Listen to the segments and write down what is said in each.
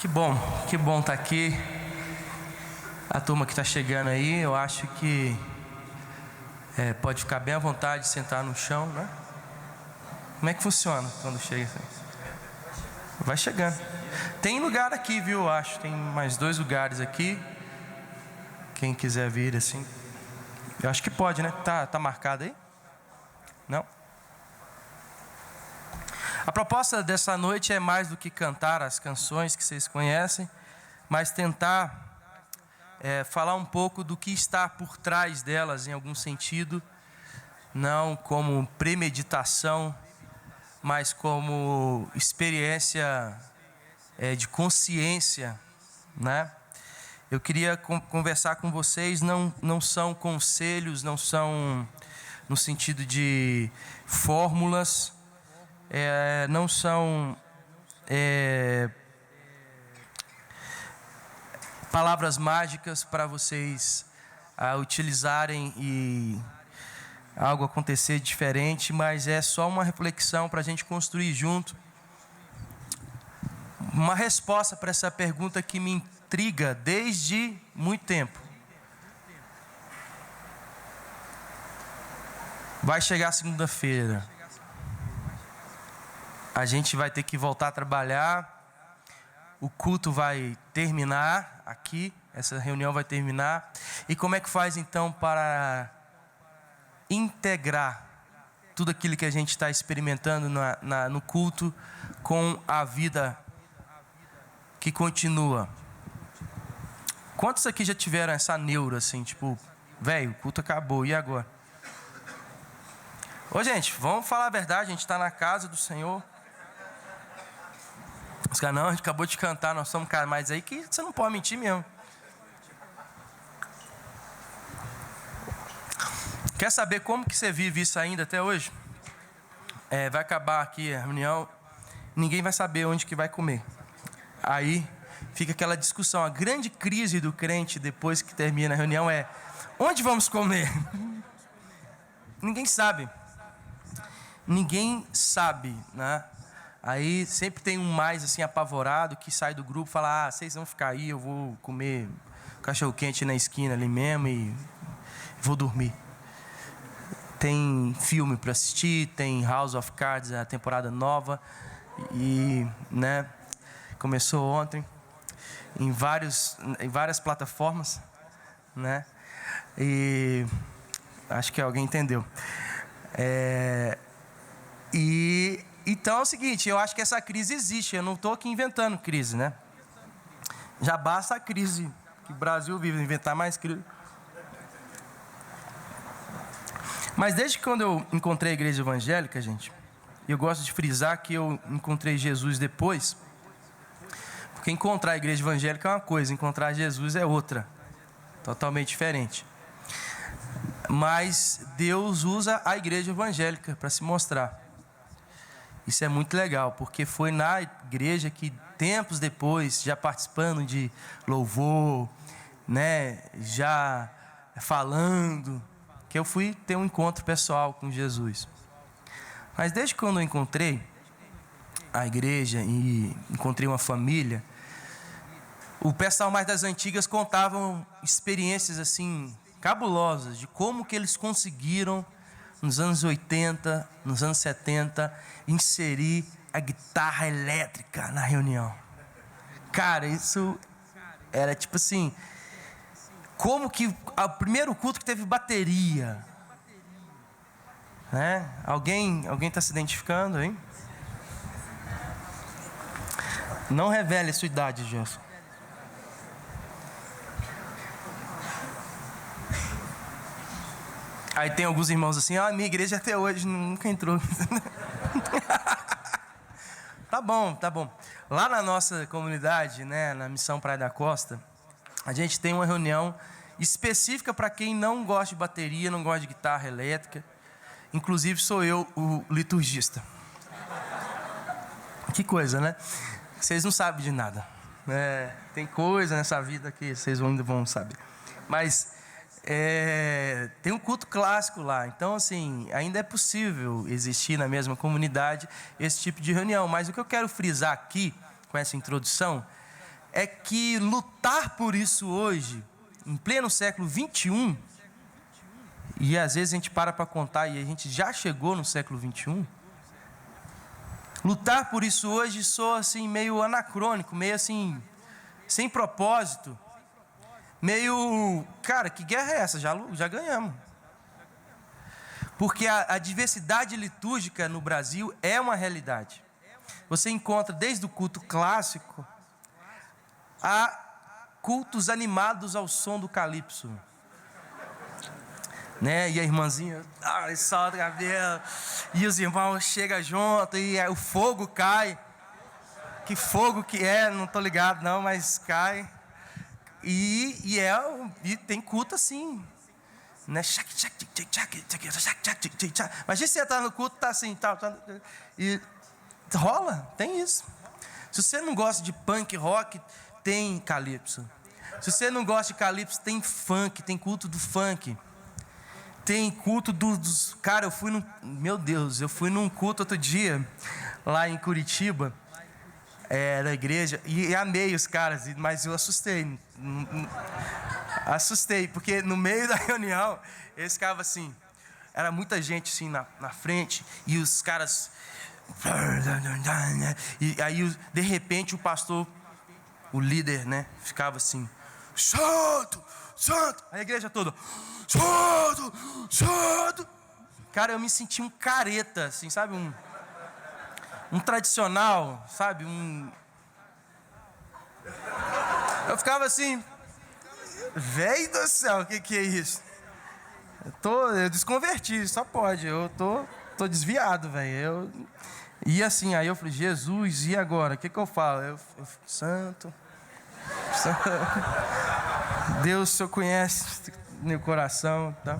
Que bom estar aqui. A turma que está chegando aí, eu acho que pode ficar bem à vontade de sentar no chão, né? Como é que funciona quando chega? Vai chegando. Tem lugar aqui, viu? Eu acho. Tem mais 2 lugares aqui. Quem quiser vir assim. Eu acho que pode, né? Tá marcado aí? Não? A proposta dessa noite é mais do que cantar as canções que vocês conhecem, mas tentar falar um pouco do que está por trás delas em algum sentido, não como premeditação, mas como experiência de consciência, né? Eu queria conversar com vocês, não são conselhos, não são no sentido de fórmulas, não são palavras mágicas para vocês utilizarem e algo acontecer diferente, mas é só uma reflexão para a gente construir junto uma resposta para essa pergunta que me intriga desde muito tempo. Vai chegar segunda-feira, a gente vai ter que voltar a trabalhar, o culto vai terminar aqui, essa reunião vai terminar, e como é que faz então para integrar tudo aquilo que a gente está experimentando no culto com a vida que continua? Quantos aqui já tiveram essa neura assim, tipo, velho, o culto acabou, e agora? Ô gente, vamos falar a verdade, a gente está na casa do Senhor. Os caras, não, a gente acabou de cantar, nós somos caras, mas aí que você não pode mentir mesmo. Quer saber como que você vive isso ainda até hoje? Vai acabar aqui a reunião, ninguém vai saber onde que vai comer. Aí fica aquela discussão, a grande crise do crente depois que termina a reunião é: onde vamos comer? Ninguém sabe. Ninguém sabe, né? Aí sempre tem um mais assim apavorado que sai do grupo e fala: vocês vão ficar aí, eu vou comer cachorro quente na esquina ali mesmo e vou dormir. Tem filme para assistir, tem House of Cards, a temporada nova, e né, começou ontem em várias plataformas, né? E acho que alguém entendeu. Então é o seguinte, eu acho que essa crise existe, eu não estou aqui inventando crise, né? Já basta a crise que o Brasil vive, inventar mais crise. Mas desde quando eu encontrei a igreja evangélica, gente, eu gosto de frisar que eu encontrei Jesus depois, porque encontrar a igreja evangélica é uma coisa, encontrar Jesus é outra, totalmente diferente. Mas Deus usa a igreja evangélica para se mostrar. Isso é muito legal, porque foi na igreja que tempos depois, já participando de louvor, né, já falando, que eu fui ter um encontro pessoal com Jesus. Mas desde quando eu encontrei a igreja e encontrei uma família, o pessoal mais das antigas contavam experiências assim cabulosas de como que eles conseguiram nos anos 80, nos anos 70, inserir a guitarra elétrica na reunião. Cara, isso era tipo assim, como que o primeiro culto que teve bateria, né? Alguém está se identificando, hein? Não revele a sua idade, Gerson. Aí tem alguns irmãos assim: minha igreja até hoje nunca entrou. Tá bom. Lá na nossa comunidade, né, na Missão Praia da Costa, a gente tem uma reunião específica para quem não gosta de bateria, não gosta de guitarra elétrica. Inclusive sou eu o liturgista. Que coisa, né? Vocês não sabem de nada. Tem coisa nessa vida que vocês ainda vão saber. Mas tem um culto clássico lá. Então, assim, ainda é possível existir na mesma comunidade esse tipo de reunião. Mas o que eu quero frisar aqui, com essa introdução, é que lutar por isso hoje, em pleno século 21, e às vezes a gente para contar e a gente já chegou no século 21, lutar por isso hoje soa assim meio anacrônico, meio assim, sem propósito, meio, cara, que guerra é essa? Já ganhamos. Porque a diversidade litúrgica no Brasil é uma realidade. Você encontra desde o culto clássico a cultos animados ao som do calypso, né? E a irmãzinha solta o cabelo, e os irmãos chegam junto, e o fogo cai. Que fogo que é, não estou ligado não, mas cai. E tem culto assim, né? Imagina você entrar no culto, tá assim, tal, e rola, tem isso. Se você não gosta de punk rock, tem calypso. Se você não gosta de calypso, tem funk, tem culto do funk. Tem culto dos... Cara, eu fui num culto outro dia, lá em Curitiba, na igreja, e amei os caras, mas eu assustei. Assustei, porque no meio da reunião, eles ficavam assim, era muita gente assim na frente, e os caras... E aí, de repente, o pastor, o líder, né, ficava assim, santo, santo, a igreja toda, santo, santo. Cara, eu me senti um careta, assim, sabe, um tradicional, sabe, eu ficava assim, velho do céu, o que é isso? Eu desconverti, só pode, eu tô desviado, velho, E assim, aí eu falei, Jesus, e agora? O que eu falo? Eu santo, Deus, o Senhor conhece meu coração, tá?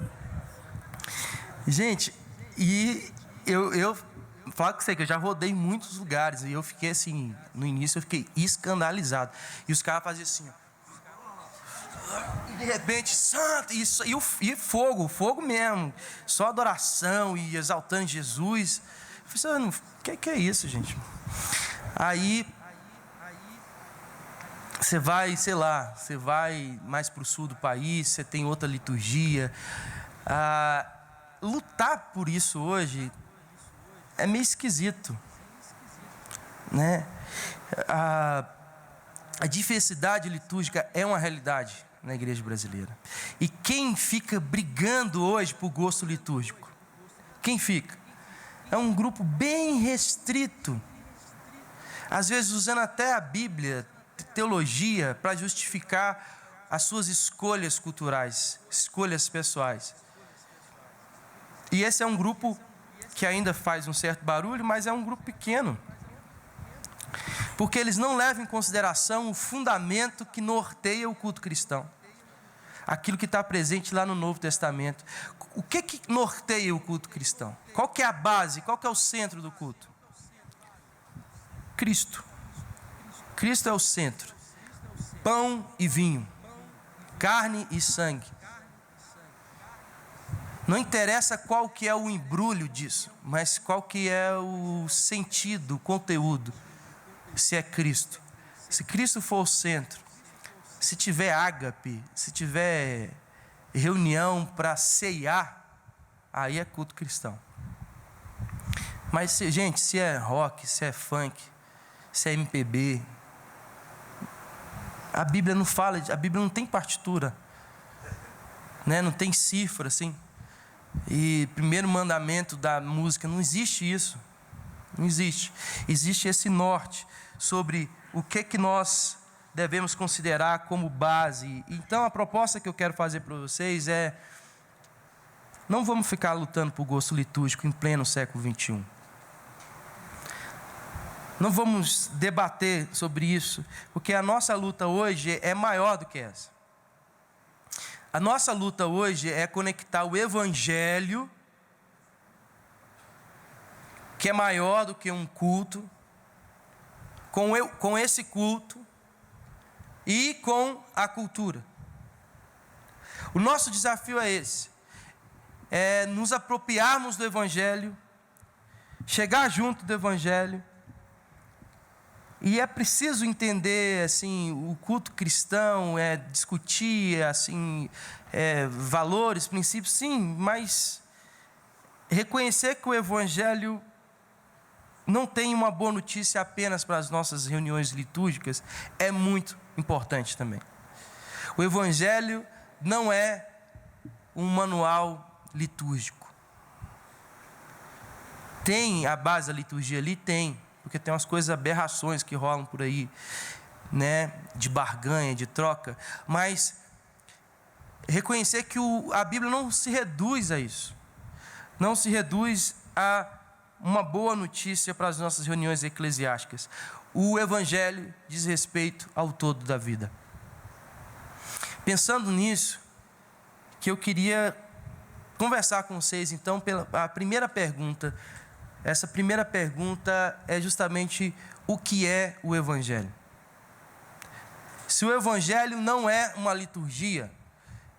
Gente, e eu falo com você que eu já rodei em muitos lugares, e eu fiquei assim, no início eu fiquei escandalizado. E os caras faziam assim, ó, e de repente, santo, e fogo mesmo, só adoração e exaltando Jesus. Eu falei, o que é isso, gente? Aí você vai, sei lá, você vai mais para o sul do país, você tem outra liturgia. Lutar por isso hoje é meio esquisito, né? A diversidade litúrgica é uma realidade na igreja brasileira. E quem fica brigando hoje por gosto litúrgico? Quem fica? É um grupo bem restrito, às vezes usando até a Bíblia, teologia, para justificar as suas escolhas culturais, escolhas pessoais. E esse é um grupo que ainda faz um certo barulho, mas é um grupo pequeno, porque eles não levam em consideração o fundamento que norteia o culto cristão, aquilo que está presente lá no Novo Testamento. O que norteia o culto cristão? Qual que é a base? Qual que é o centro do culto? Cristo. Cristo é o centro. Pão e vinho, carne e sangue. Não interessa qual que é o embrulho disso, mas qual que é o sentido, o conteúdo. Se é Cristo. Se Cristo for o centro, se tiver ágape, se tiver reunião para ceiar, aí é culto cristão. Mas, gente, se é rock, se é funk, se é MPB, a Bíblia não fala, a Bíblia não tem partitura, né? Não tem cifra, assim. E primeiro mandamento da música, não existe isso. Não existe. Existe esse norte sobre o que nós devemos considerar como base. Então a proposta que eu quero fazer para vocês é: não vamos ficar lutando por gosto litúrgico em pleno século 21. Não vamos debater sobre isso, porque a nossa luta hoje é maior do que essa. A nossa luta hoje é conectar o Evangelho, que é maior do que um culto, com esse culto e com a cultura. O nosso desafio é esse: é nos apropriarmos do Evangelho, chegar junto do Evangelho E é preciso entender, assim, o culto cristão, discutir, assim, valores, princípios, sim, mas reconhecer que o Evangelho não tem uma boa notícia apenas para as nossas reuniões litúrgicas é muito importante também. O Evangelho não é um manual litúrgico. Tem a base da liturgia ali? Tem. Porque tem umas coisas, aberrações que rolam por aí, né? De barganha, de troca. Mas reconhecer que a Bíblia não se reduz a isso. Não se reduz a uma boa notícia para as nossas reuniões eclesiásticas. O Evangelho diz respeito ao todo da vida. Pensando nisso, que eu queria conversar com vocês, então, a primeira pergunta. Essa primeira pergunta é justamente o que é o Evangelho. Se o Evangelho não é uma liturgia,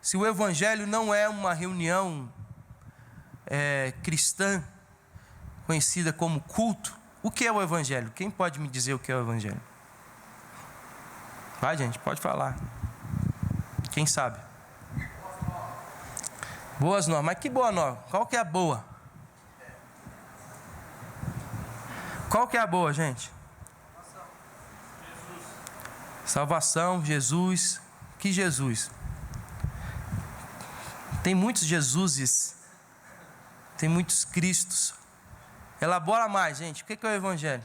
se o Evangelho não é uma reunião cristã, conhecida como culto, o que é o Evangelho? Quem pode me dizer o que é o Evangelho? Vai, gente, pode falar. Quem sabe? Boas novas. Mas que boa nova? Qual que é a boa? Qual que é a boa, gente? Salvação, Jesus. Que Jesus? Tem muitos Jesuses. Tem muitos Cristos. Elabora mais, gente. O que é o Evangelho?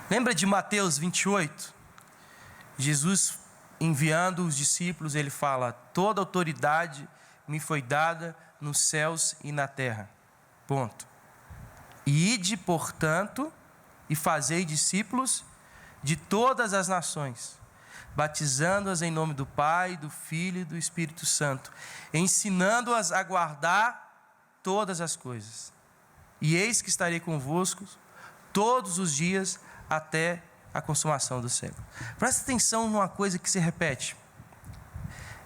Lembra de Mateus 28? Jesus enviando os discípulos, ele fala: toda autoridade me foi dada nos céus e na terra. Ponto. Ide, portanto, e fazei discípulos de todas as nações, batizando-as em nome do Pai, do Filho e do Espírito Santo, ensinando-as a guardar todas as coisas. E eis que estarei convosco todos os dias até a consumação do século. Presta atenção numa coisa que se repete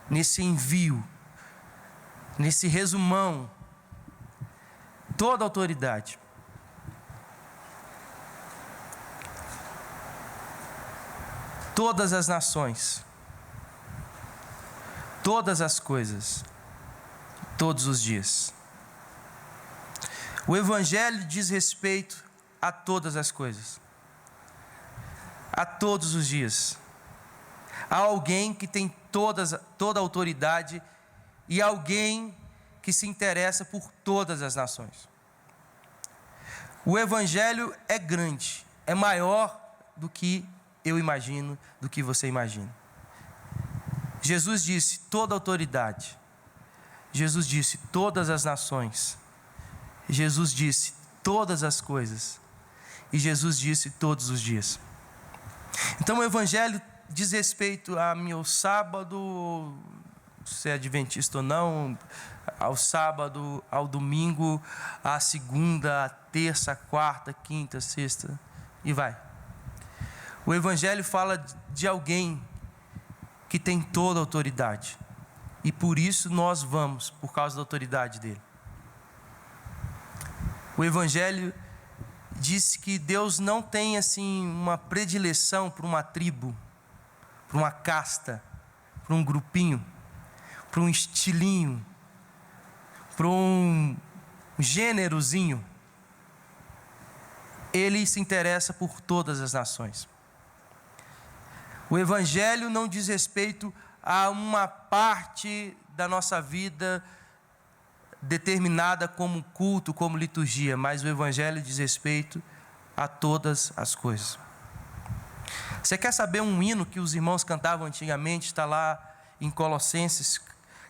nesse envio, nesse resumão. Toda autoridade. Todas as nações. Todas as coisas. Todos os dias. O Evangelho diz respeito a todas as coisas. A todos os dias. Há alguém que tem toda a autoridade e alguém que se interessa por todas as nações. O Evangelho é grande, é maior do que eu imagino, do que você imagina. Jesus disse toda autoridade. Jesus disse todas as nações. Jesus disse todas as coisas. E Jesus disse todos os dias. Então o Evangelho diz respeito a meu sábado, se é adventista ou não, ao sábado, ao domingo, à segunda, à terça, à quarta, quinta, sexta, e vai. O Evangelho fala de alguém que tem toda a autoridade, e por isso nós vamos, por causa da autoridade dele. O Evangelho diz que Deus não tem assim uma predileção por uma tribo, por uma casta, por um grupinho, por um estilinho, por um gênerozinho. Ele se interessa por todas as nações. O Evangelho não diz respeito a uma parte da nossa vida determinada como culto, como liturgia, mas o Evangelho diz respeito a todas as coisas. Você quer saber um hino que os irmãos cantavam antigamente? Está lá em Colossenses,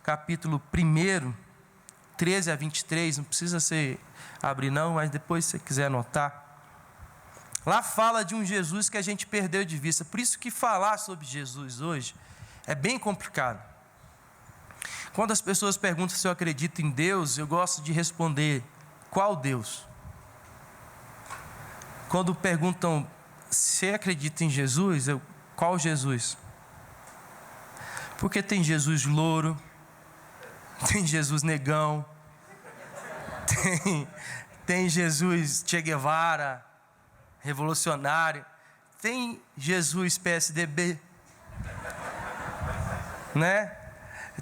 capítulo 1, 13 a 23, não precisa você abrir não, mas depois se você quiser anotar. Lá fala de um Jesus que a gente perdeu de vista. Por isso que falar sobre Jesus hoje é bem complicado. Quando as pessoas perguntam se eu acredito em Deus, eu gosto de responder: qual Deus? Quando perguntam se acredita em Jesus, qual Jesus? Porque tem Jesus louro, tem Jesus negão, tem Jesus Che Guevara, revolucionário. Tem Jesus PSDB, né?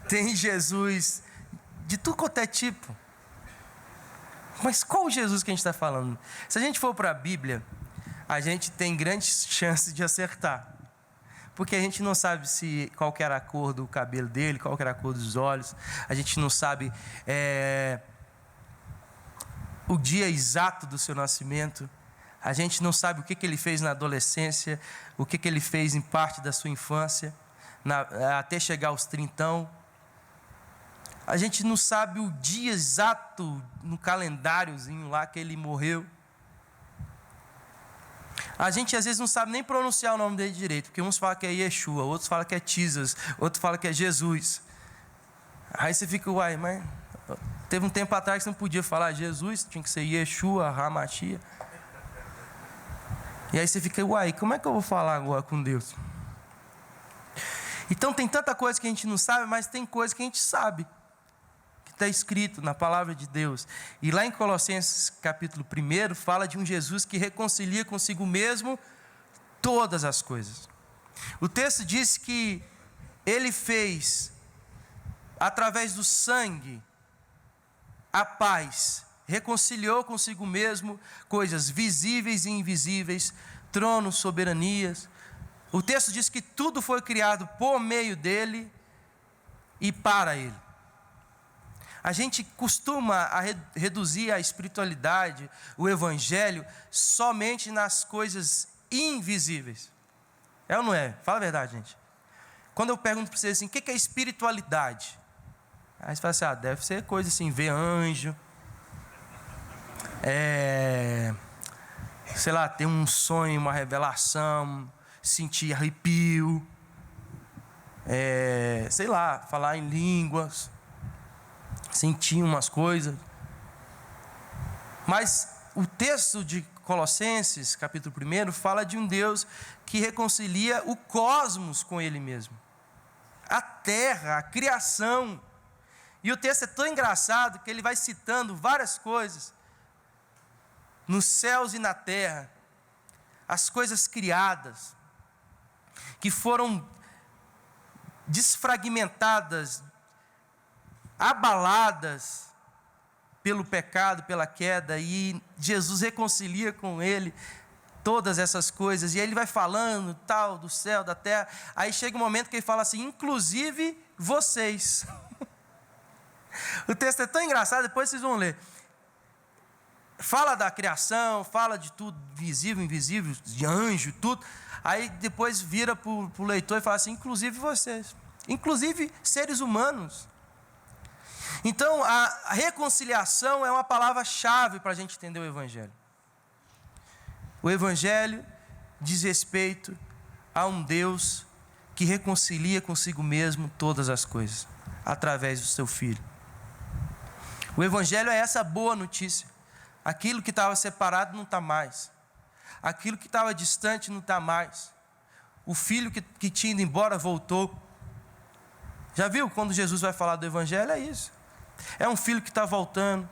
Tem Jesus de tudo quanto é tipo. Mas qual Jesus que a gente está falando? Se a gente for para a Bíblia, a gente tem grandes chances de acertar. Porque a gente não sabe qual que era a cor do cabelo dele, qual que era a cor dos olhos. A gente não sabe o dia exato do seu nascimento. A gente não sabe o que ele fez na adolescência, o que ele fez em parte da sua infância, até chegar aos 30. A gente não sabe o dia exato no calendáriozinho lá que ele morreu. A gente às vezes não sabe nem pronunciar o nome dele direito, porque uns falam que é Yeshua, outros falam que é Jesus, outros falam que é Jesus. Aí você fica, uai, mas teve um tempo atrás que você não podia falar Jesus, tinha que ser Yeshua, Hamashia. E aí você fica, uai, como é que eu vou falar agora com Deus? Então tem tanta coisa que a gente não sabe, mas tem coisa que a gente sabe, que está escrito na palavra de Deus. E lá em Colossenses capítulo 1, fala de um Jesus que reconcilia consigo mesmo todas as coisas. O texto diz que ele fez, através do sangue, a paz, reconciliou consigo mesmo coisas visíveis e invisíveis, tronos, soberanias. O texto diz que tudo foi criado por meio dele e para ele. A gente costuma reduzir a espiritualidade, o evangelho, somente nas coisas invisíveis. É ou não é? Fala a verdade, gente. Quando eu pergunto para vocês assim, o que é espiritualidade? Aí você fala assim, deve ser coisa assim, ver anjo, sei lá, ter um sonho, uma revelação, sentir arrepio, sei lá, falar em línguas, sentir umas coisas. Mas o texto de Colossenses, capítulo 1, fala de um Deus que reconcilia o cosmos com Ele mesmo, a terra, a criação. E o texto é tão engraçado que ele vai citando várias coisas nos céus e na terra, as coisas criadas, que foram desfragmentadas, abaladas pelo pecado, pela queda, e Jesus reconcilia com ele todas essas coisas, e aí ele vai falando tal, do céu, da terra. Aí chega um momento que ele fala assim, inclusive vocês. O texto é tão engraçado, depois vocês vão ler. Fala da criação, fala de tudo, visível, invisível, de anjo, tudo. Aí depois vira para o leitor e fala assim, inclusive vocês, inclusive seres humanos. Então a reconciliação é uma palavra-chave para a gente entender o Evangelho. O Evangelho diz respeito a um Deus que reconcilia consigo mesmo todas as coisas, através do seu Filho. O Evangelho é essa boa notícia. Aquilo que estava separado não está mais. Aquilo que estava distante não está mais. O filho que tinha ido embora voltou. Já viu quando Jesus vai falar do Evangelho? É isso. É um filho que está voltando.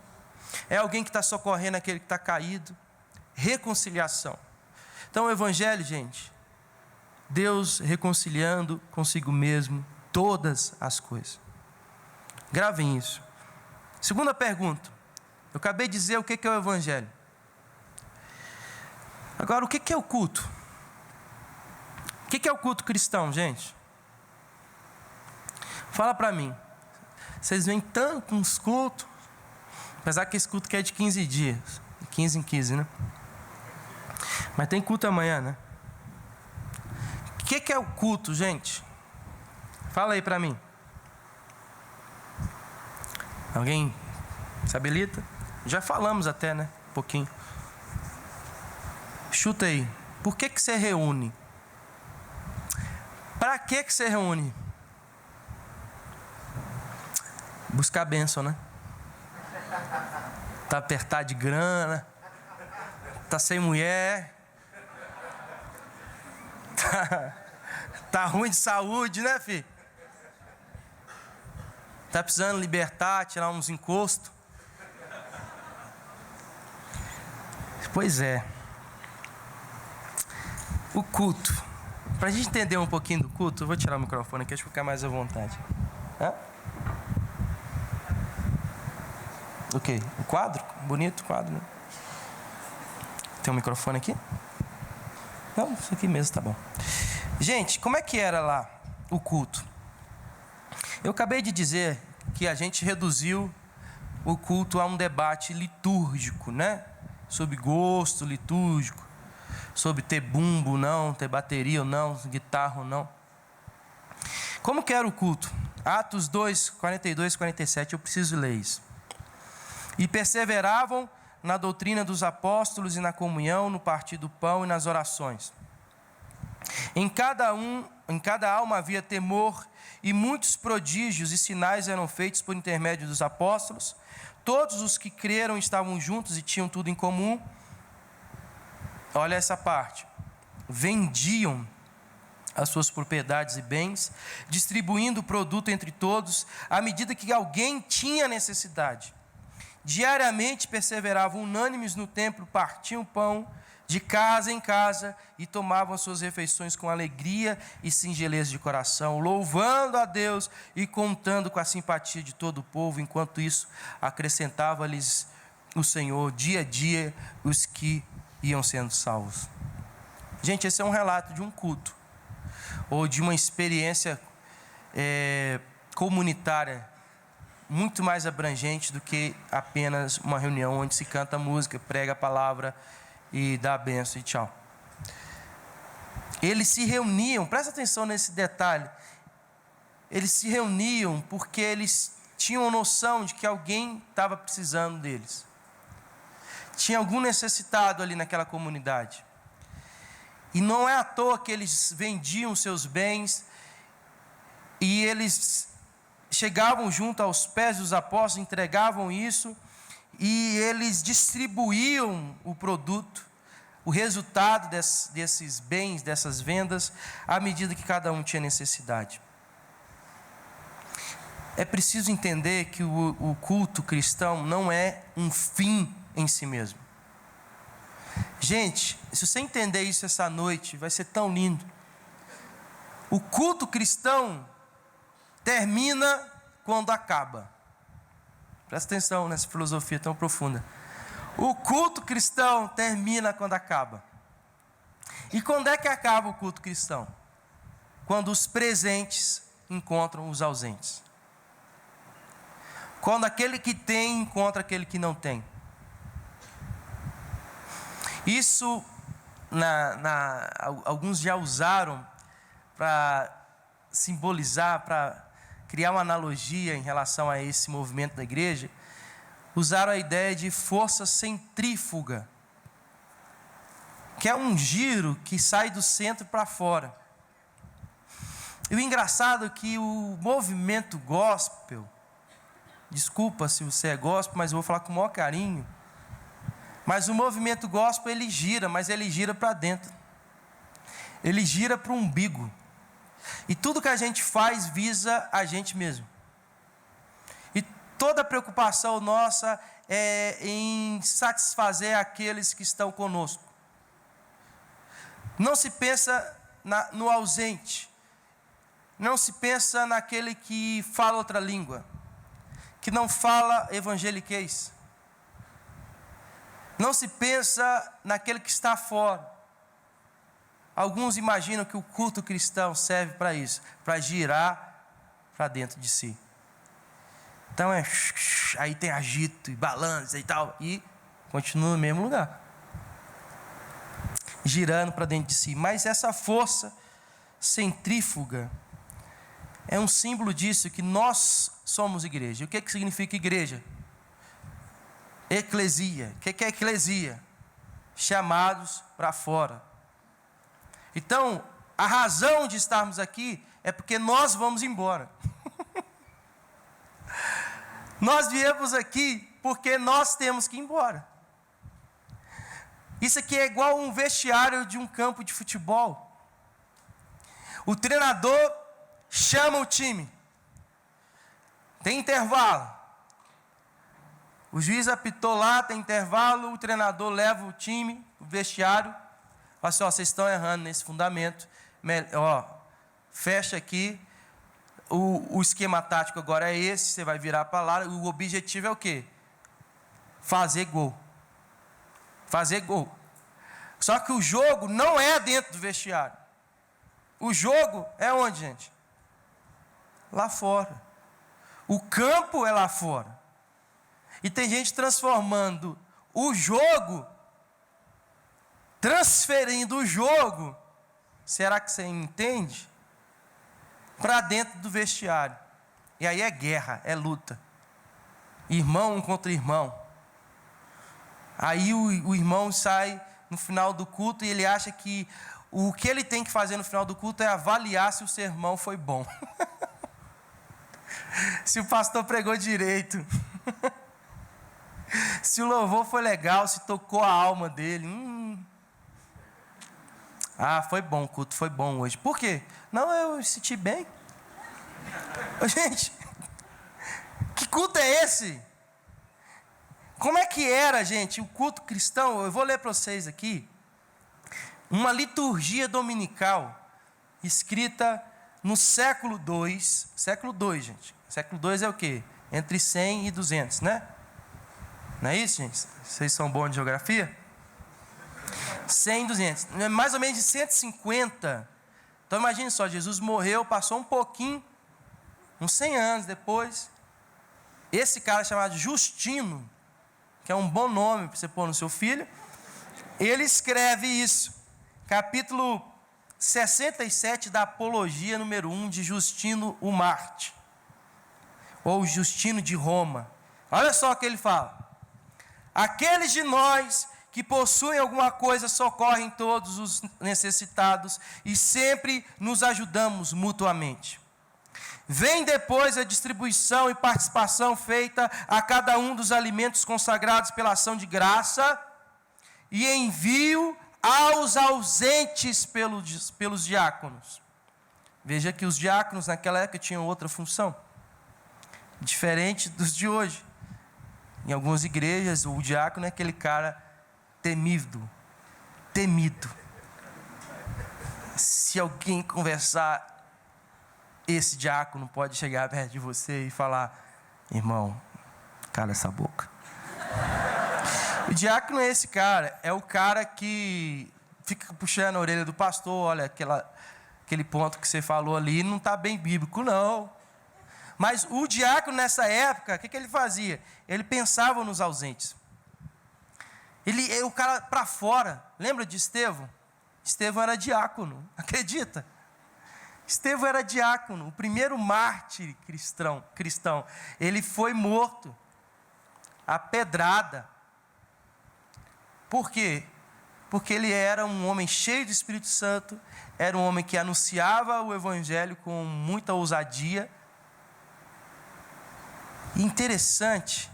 É alguém que está socorrendo aquele que está caído. Reconciliação. Então o Evangelho, gente, Deus reconciliando consigo mesmo todas as coisas. Gravem isso. Segunda pergunta. Eu acabei de dizer o que é o Evangelho. Agora, o que é o culto? O que é o culto cristão, gente? Fala para mim. Vocês veem tantos cultos, apesar que esse culto que é de 15 dias, 15 em 15, né? Mas tem culto amanhã, né? O que é o culto, gente? Fala aí para mim. Alguém se habilita? Já falamos até, né? Um pouquinho. Chuta aí. Por que você reúne? Para que você reúne? Buscar bênção, né? Tá apertado de grana. Tá sem mulher. Tá ruim de saúde, né, filho? Tá precisando libertar, tirar uns encostos. Pois é. O culto. Para a gente entender um pouquinho do culto, eu vou tirar o microfone aqui, acho que ficar mais à vontade. Hã? O quê? O quadro? Bonito quadro, né? Tem um microfone aqui? Não, isso aqui mesmo tá bom. Gente, como é que era lá o culto? Eu acabei de dizer que a gente reduziu o culto a um debate litúrgico, né? Sobre gosto litúrgico, sobre ter bumbo não, ter bateria ou não, guitarra ou não. Como que era o culto? Atos 2, 42, 47, eu preciso ler isso. E perseveravam na doutrina dos apóstolos e na comunhão, no partir do pão e nas orações. Em cada alma havia temor, e muitos prodígios e sinais eram feitos por intermédio dos apóstolos. Todos os que creram estavam juntos e tinham tudo em comum. Olha essa parte. Vendiam as suas propriedades e bens, distribuindo o produto entre todos, à medida que alguém tinha necessidade. Diariamente perseveravam unânimes no templo, partiam pão de casa em casa e tomavam suas refeições com alegria e singeleza de coração, louvando a Deus e contando com a simpatia de todo o povo. Enquanto isso, acrescentava-lhes o Senhor dia a dia os que iam sendo salvos. Gente, esse é um relato de um culto ou de uma experiência comunitária muito mais abrangente do que apenas uma reunião onde se canta música, prega a palavra e dá a benção e tchau. Eles se reuniam, presta atenção nesse detalhe, eles se reuniam porque eles tinham noção de que alguém estava precisando deles. Tinha algum necessitado ali naquela comunidade. E não é à toa que eles vendiam seus bens e eles chegavam junto aos pés dos apóstolos, entregavam isso e eles distribuíam o produto, o resultado desses bens, dessas vendas, à medida que cada um tinha necessidade. É preciso entender que o culto cristão não é um fim em si mesmo. Gente, se você entender isso essa noite, vai ser tão lindo. O culto cristão termina quando acaba. Presta atenção nessa filosofia tão profunda. O culto cristão termina quando acaba. E quando é que acaba o culto cristão? Quando os presentes encontram os ausentes. Quando aquele que tem encontra aquele que não tem. Isso alguns já usaram para simbolizar, para criar uma analogia em relação a esse movimento da igreja. Usaram a ideia de força centrífuga, que é um giro que sai do centro para fora. E o engraçado é que o movimento gospel, desculpa se você é gospel, mas eu vou falar com o maior carinho, mas o movimento gospel ele gira, mas ele gira para dentro. Ele gira para o umbigo. E tudo que a gente faz visa a gente mesmo. E toda a preocupação nossa é em satisfazer aqueles que estão conosco. Não se pensa no ausente. Não se pensa naquele que fala outra língua, que não fala evangeliquez. Não se pensa naquele que está fora. Alguns imaginam que o culto cristão serve para isso, para girar para dentro de si. Então aí tem agito e balança e tal, e continua no mesmo lugar, girando para dentro de si. Mas essa força centrífuga é um símbolo disso, que nós somos igreja. O que significa igreja? Eclesia. O que é eclesia? Chamados para fora. Então, a razão de estarmos aqui é porque nós vamos embora. Nós viemos aqui porque nós temos que ir embora. Isso aqui é igual um vestiário de um campo de futebol. O treinador chama o time. Tem intervalo. O juiz apitou lá, tem intervalo, o treinador leva o time, o vestiário. Fala assim, ó, vocês estão errando nesse fundamento. Ó, fecha aqui. O esquema tático agora é esse, você vai virar para lá. O objetivo é o quê? Fazer gol. Fazer gol. Só que o jogo não é dentro do vestiário. O jogo é onde, gente? Lá fora. O campo é lá fora. E tem gente transformando o jogo, transferindo o jogo, será que você entende? Para dentro do vestiário. E aí é guerra, é luta. Irmão contra irmão. Aí o irmão sai no final do culto e ele acha que o que ele tem que fazer no final do culto é avaliar se o sermão foi bom. Se o pastor pregou direito. Se o louvor foi legal, se tocou a alma dele. Ah, foi bom o culto, foi bom hoje. Por quê? Não, eu me senti bem. Gente, que culto é esse? Como é que era, gente, o culto cristão? Eu vou ler para vocês aqui. Uma liturgia dominical escrita no século II. Século II, gente. Século II é o quê? Entre 100 e 200, né? Não é isso, gente? Vocês são bons de geografia? 100 e 200. Mais ou menos de 150. Então imagine só, Jesus morreu, passou um pouquinho, uns 100 anos depois. Esse cara chamado Justino, que é um bom nome para você pôr no seu filho, ele escreve isso. Capítulo 67 da Apologia, número 1, de Justino o Marte. Ou Justino de Roma. Olha só o que ele fala. Aqueles de nós que possuem alguma coisa socorrem todos os necessitados e sempre nos ajudamos mutuamente. Vem depois a distribuição e participação feita a cada um dos alimentos consagrados pela ação de graça e envio aos ausentes pelos diáconos. Veja que os diáconos naquela época tinham outra função, diferente dos de hoje. Em algumas igrejas, o diácono é aquele cara temido. Se alguém conversar, esse diácono pode chegar perto de você e falar: irmão, cala essa boca. O diácono é esse cara, é o cara que fica puxando a orelha do pastor. Olha, aquele ponto que você falou ali não está bem bíblico, não. Mas o diácono nessa época, o que ele fazia? Ele pensava nos ausentes. O cara para fora, lembra de Estevão? Estevão era diácono, acredita? Estevão era diácono, o primeiro mártir cristão. Ele foi morto, a pedrada. Por quê? Porque ele era um homem cheio do Espírito Santo, era um homem que anunciava o Evangelho com muita ousadia. E interessante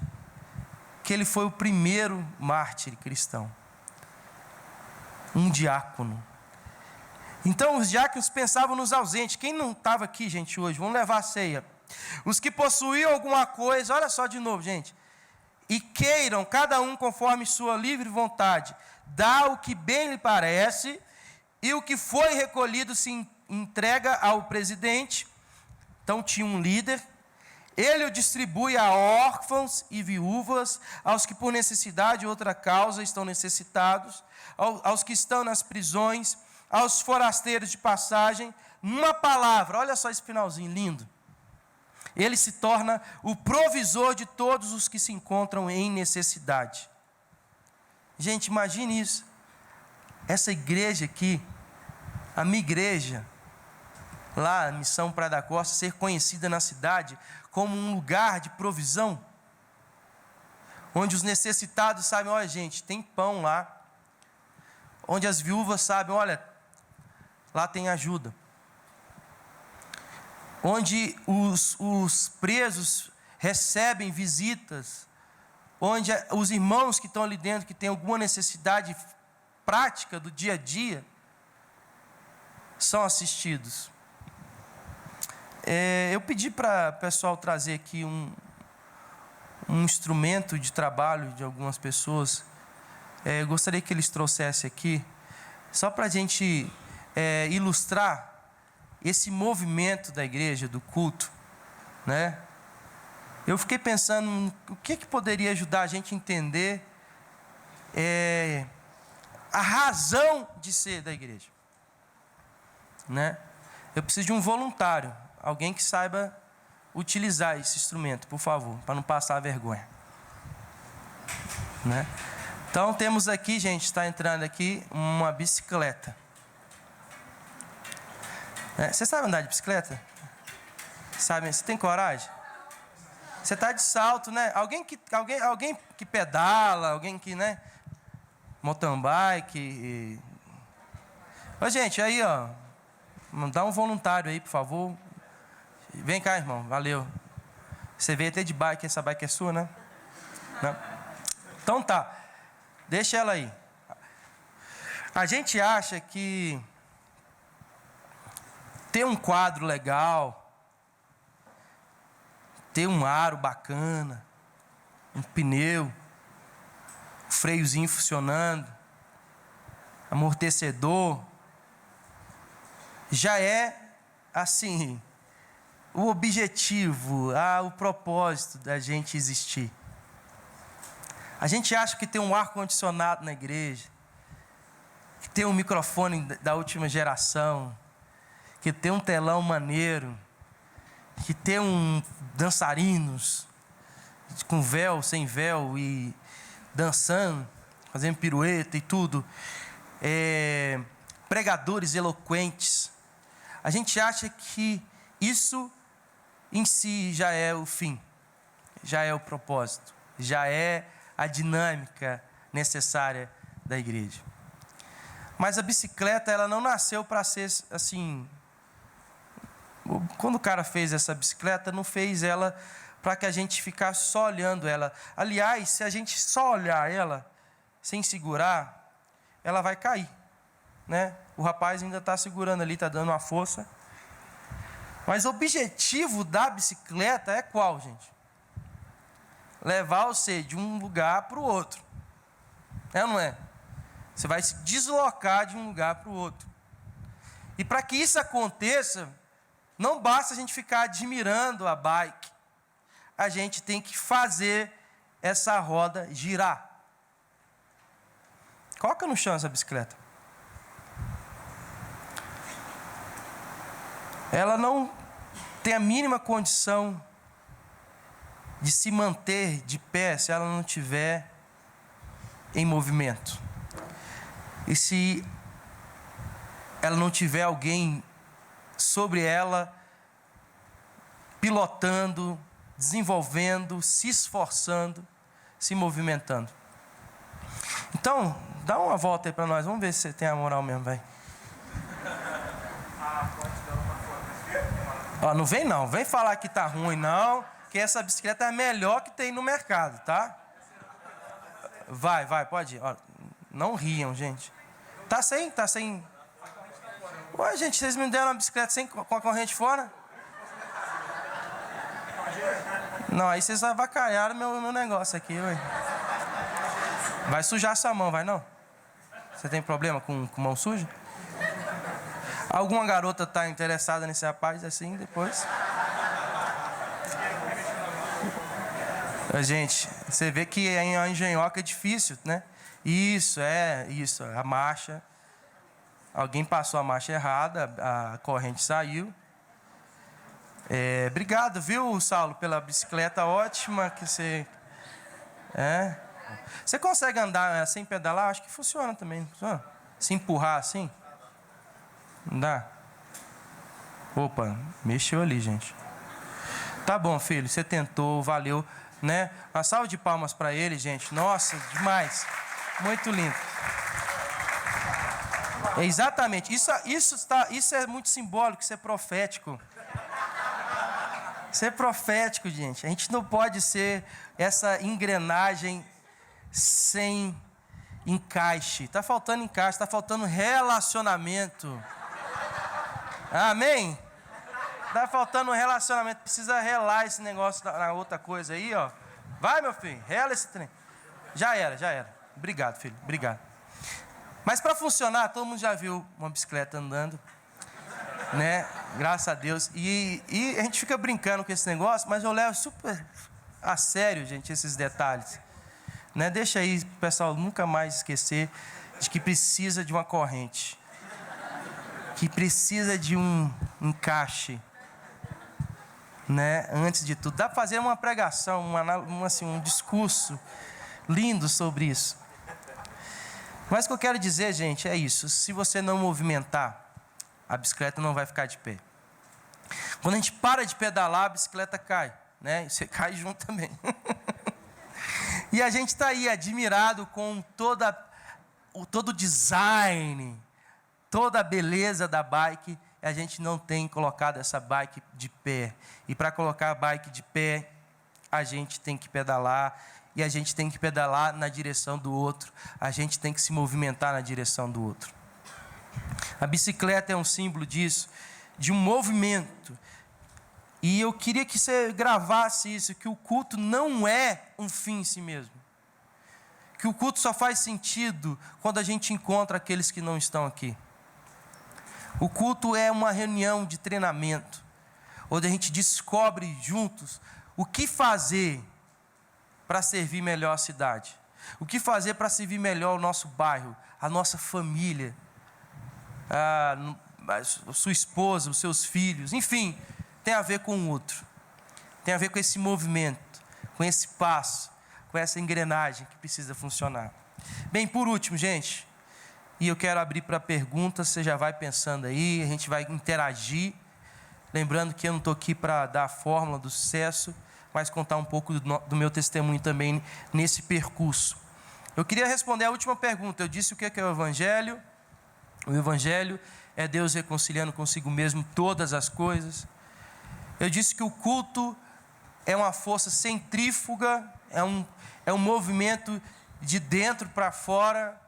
que ele foi o primeiro mártir cristão. Um diácono. Então os diáconos pensavam nos ausentes. Quem não estava aqui, gente, hoje, vamos levar a ceia. Os que possuíam alguma coisa, olha só de novo, gente. E queiram, cada um conforme sua livre vontade, dar o que bem lhe parece, e o que foi recolhido se entrega ao presidente. Então tinha um líder. Ele o distribui a órfãos e viúvas, aos que por necessidade ou outra causa estão necessitados, aos que estão nas prisões, aos forasteiros de passagem. Numa palavra, olha só esse finalzinho lindo. Ele se torna o provisor de todos os que se encontram em necessidade. Gente, imagine isso. Essa igreja aqui, a minha igreja, lá, a Missão Praia da Costa, ser conhecida na cidade como um lugar de provisão, onde os necessitados sabem: olha, gente, tem pão lá. Onde as viúvas sabem: olha, lá tem ajuda. Onde os presos recebem visitas, onde os irmãos que estão ali dentro, que têm alguma necessidade prática do dia a dia, são assistidos. Eu pedi para o pessoal trazer aqui um instrumento de trabalho de algumas pessoas. Eu gostaria que eles trouxessem aqui. só para a gente ilustrar esse movimento da igreja, do culto, né? Eu fiquei pensando o que poderia ajudar a gente a entender a razão de ser da igreja, né? Eu preciso de um voluntário, alguém que saiba utilizar esse instrumento, por favor, para não passar vergonha, né? Então temos aqui, gente, está entrando aqui uma bicicleta. Você sabe andar de bicicleta? Sabe? Você tem coragem? Você está de salto, né? Alguém que pedala, alguém que, né? Mountain bike. Ô, gente, aí, ó. Dá um voluntário aí, por favor. Vem cá, irmão. Valeu. Você veio até de bike. Essa bike é sua, né? Não? Então tá. Deixa ela aí. A gente acha que ter um quadro legal, ter um aro bacana, um pneu, um freiozinho funcionando, amortecedor, já é, assim, o objetivo, o propósito da gente existir. A gente acha que ter um ar-condicionado na igreja, que ter um microfone da última geração, que ter um telão maneiro, que ter dançarinos com véu, sem véu e dançando, fazendo pirueta e tudo, pregadores eloquentes. A gente acha que isso em si já é o fim, já é o propósito, já é a dinâmica necessária da igreja. Mas a bicicleta, ela não nasceu para ser assim. Quando o cara fez essa bicicleta, não fez ela para que a gente ficasse só olhando ela. Aliás, se a gente só olhar ela, sem segurar, ela vai cair, né? O rapaz ainda está segurando ali, está dando uma força. Mas o objetivo da bicicleta é qual, gente? Levar você de um lugar para o outro. É ou não é? Você vai se deslocar de um lugar para o outro. E para que isso aconteça, não basta a gente ficar admirando a bike. A gente tem que fazer essa roda girar. Coloca no chão essa bicicleta. Ela não tem a mínima condição de se manter de pé se ela não estiver em movimento. E se ela não tiver alguém sobre ela, pilotando, desenvolvendo, se esforçando, se movimentando. Então, dá uma volta aí para nós, vamos ver se você tem a moral mesmo, vai. Ó, não vem falar que tá ruim não, que essa bicicleta é a melhor que tem no mercado, tá? Vai, pode ir. Ó, não riam, gente. Tá sem. Ué, gente, vocês me deram uma bicicleta com a corrente fora? Não, aí vocês avacalharam meu negócio aqui, ué. Vai sujar sua mão, vai não? Você tem problema com mão suja? Alguma garota está interessada nesse rapaz assim, depois? Gente, você vê que a engenhoca é difícil, né? Isso, a marcha. Alguém passou a marcha errada, a corrente saiu. Obrigado, viu, Saulo, pela bicicleta ótima que você... Você consegue andar sem pedalar? Acho que funciona também. Funciona? Se empurrar assim? Não dá? Opa, mexeu ali, gente. Tá bom, filho, você tentou, valeu, né? Uma salva de palmas para ele, gente. Nossa, demais. Muito lindo. Exatamente. Isso é muito simbólico, isso é profético. Isso é profético, gente. A gente não pode ser essa engrenagem sem encaixe. Está faltando encaixe, está faltando relacionamento. Amém? Está faltando relacionamento. Precisa relar esse negócio na outra coisa aí, ó. Vai, meu filho, rela esse trem. Já era. Obrigado, filho. Obrigado. Mas para funcionar, todo mundo já viu uma bicicleta andando, né? Graças a Deus. E a gente fica brincando com esse negócio, mas eu levo super a sério, gente, esses detalhes. Né? Deixa aí o pessoal nunca mais esquecer de que precisa de uma corrente, que precisa de um encaixe, né? Antes de tudo. Dá para fazer uma pregação, um discurso lindo sobre isso. Mas o que eu quero dizer, gente, é isso. Se você não movimentar, a bicicleta não vai ficar de pé. Quando a gente para de pedalar, a bicicleta cai, né? E você cai junto também. E a gente está aí admirado com todo o design, toda a beleza da bike. E a gente não tem colocado essa bike de pé. E para colocar a bike de pé, a gente tem que pedalar. E a gente tem que pedalar na direção do outro. A gente tem que se movimentar na direção do outro. A bicicleta é um símbolo disso, de um movimento. E eu queria que você gravasse isso, que o culto não é um fim em si mesmo. Que o culto só faz sentido quando a gente encontra aqueles que não estão aqui. O culto é uma reunião de treinamento, onde a gente descobre juntos o que fazer para servir melhor a cidade. O que fazer para servir melhor o nosso bairro, a nossa família, a sua esposa, os seus filhos, enfim, tem a ver com o outro. Tem a ver com esse movimento, com esse passo, com essa engrenagem que precisa funcionar. Bem, por último, gente, e eu quero abrir para perguntas, você já vai pensando aí, a gente vai interagir. Lembrando que eu não estou aqui para dar a fórmula do sucesso, mas contar um pouco do meu testemunho também nesse percurso. Eu queria responder a última pergunta. Eu disse o que é o Evangelho. O Evangelho é Deus reconciliando consigo mesmo todas as coisas. Eu disse que o culto é uma força centrífuga, é um movimento de dentro para fora,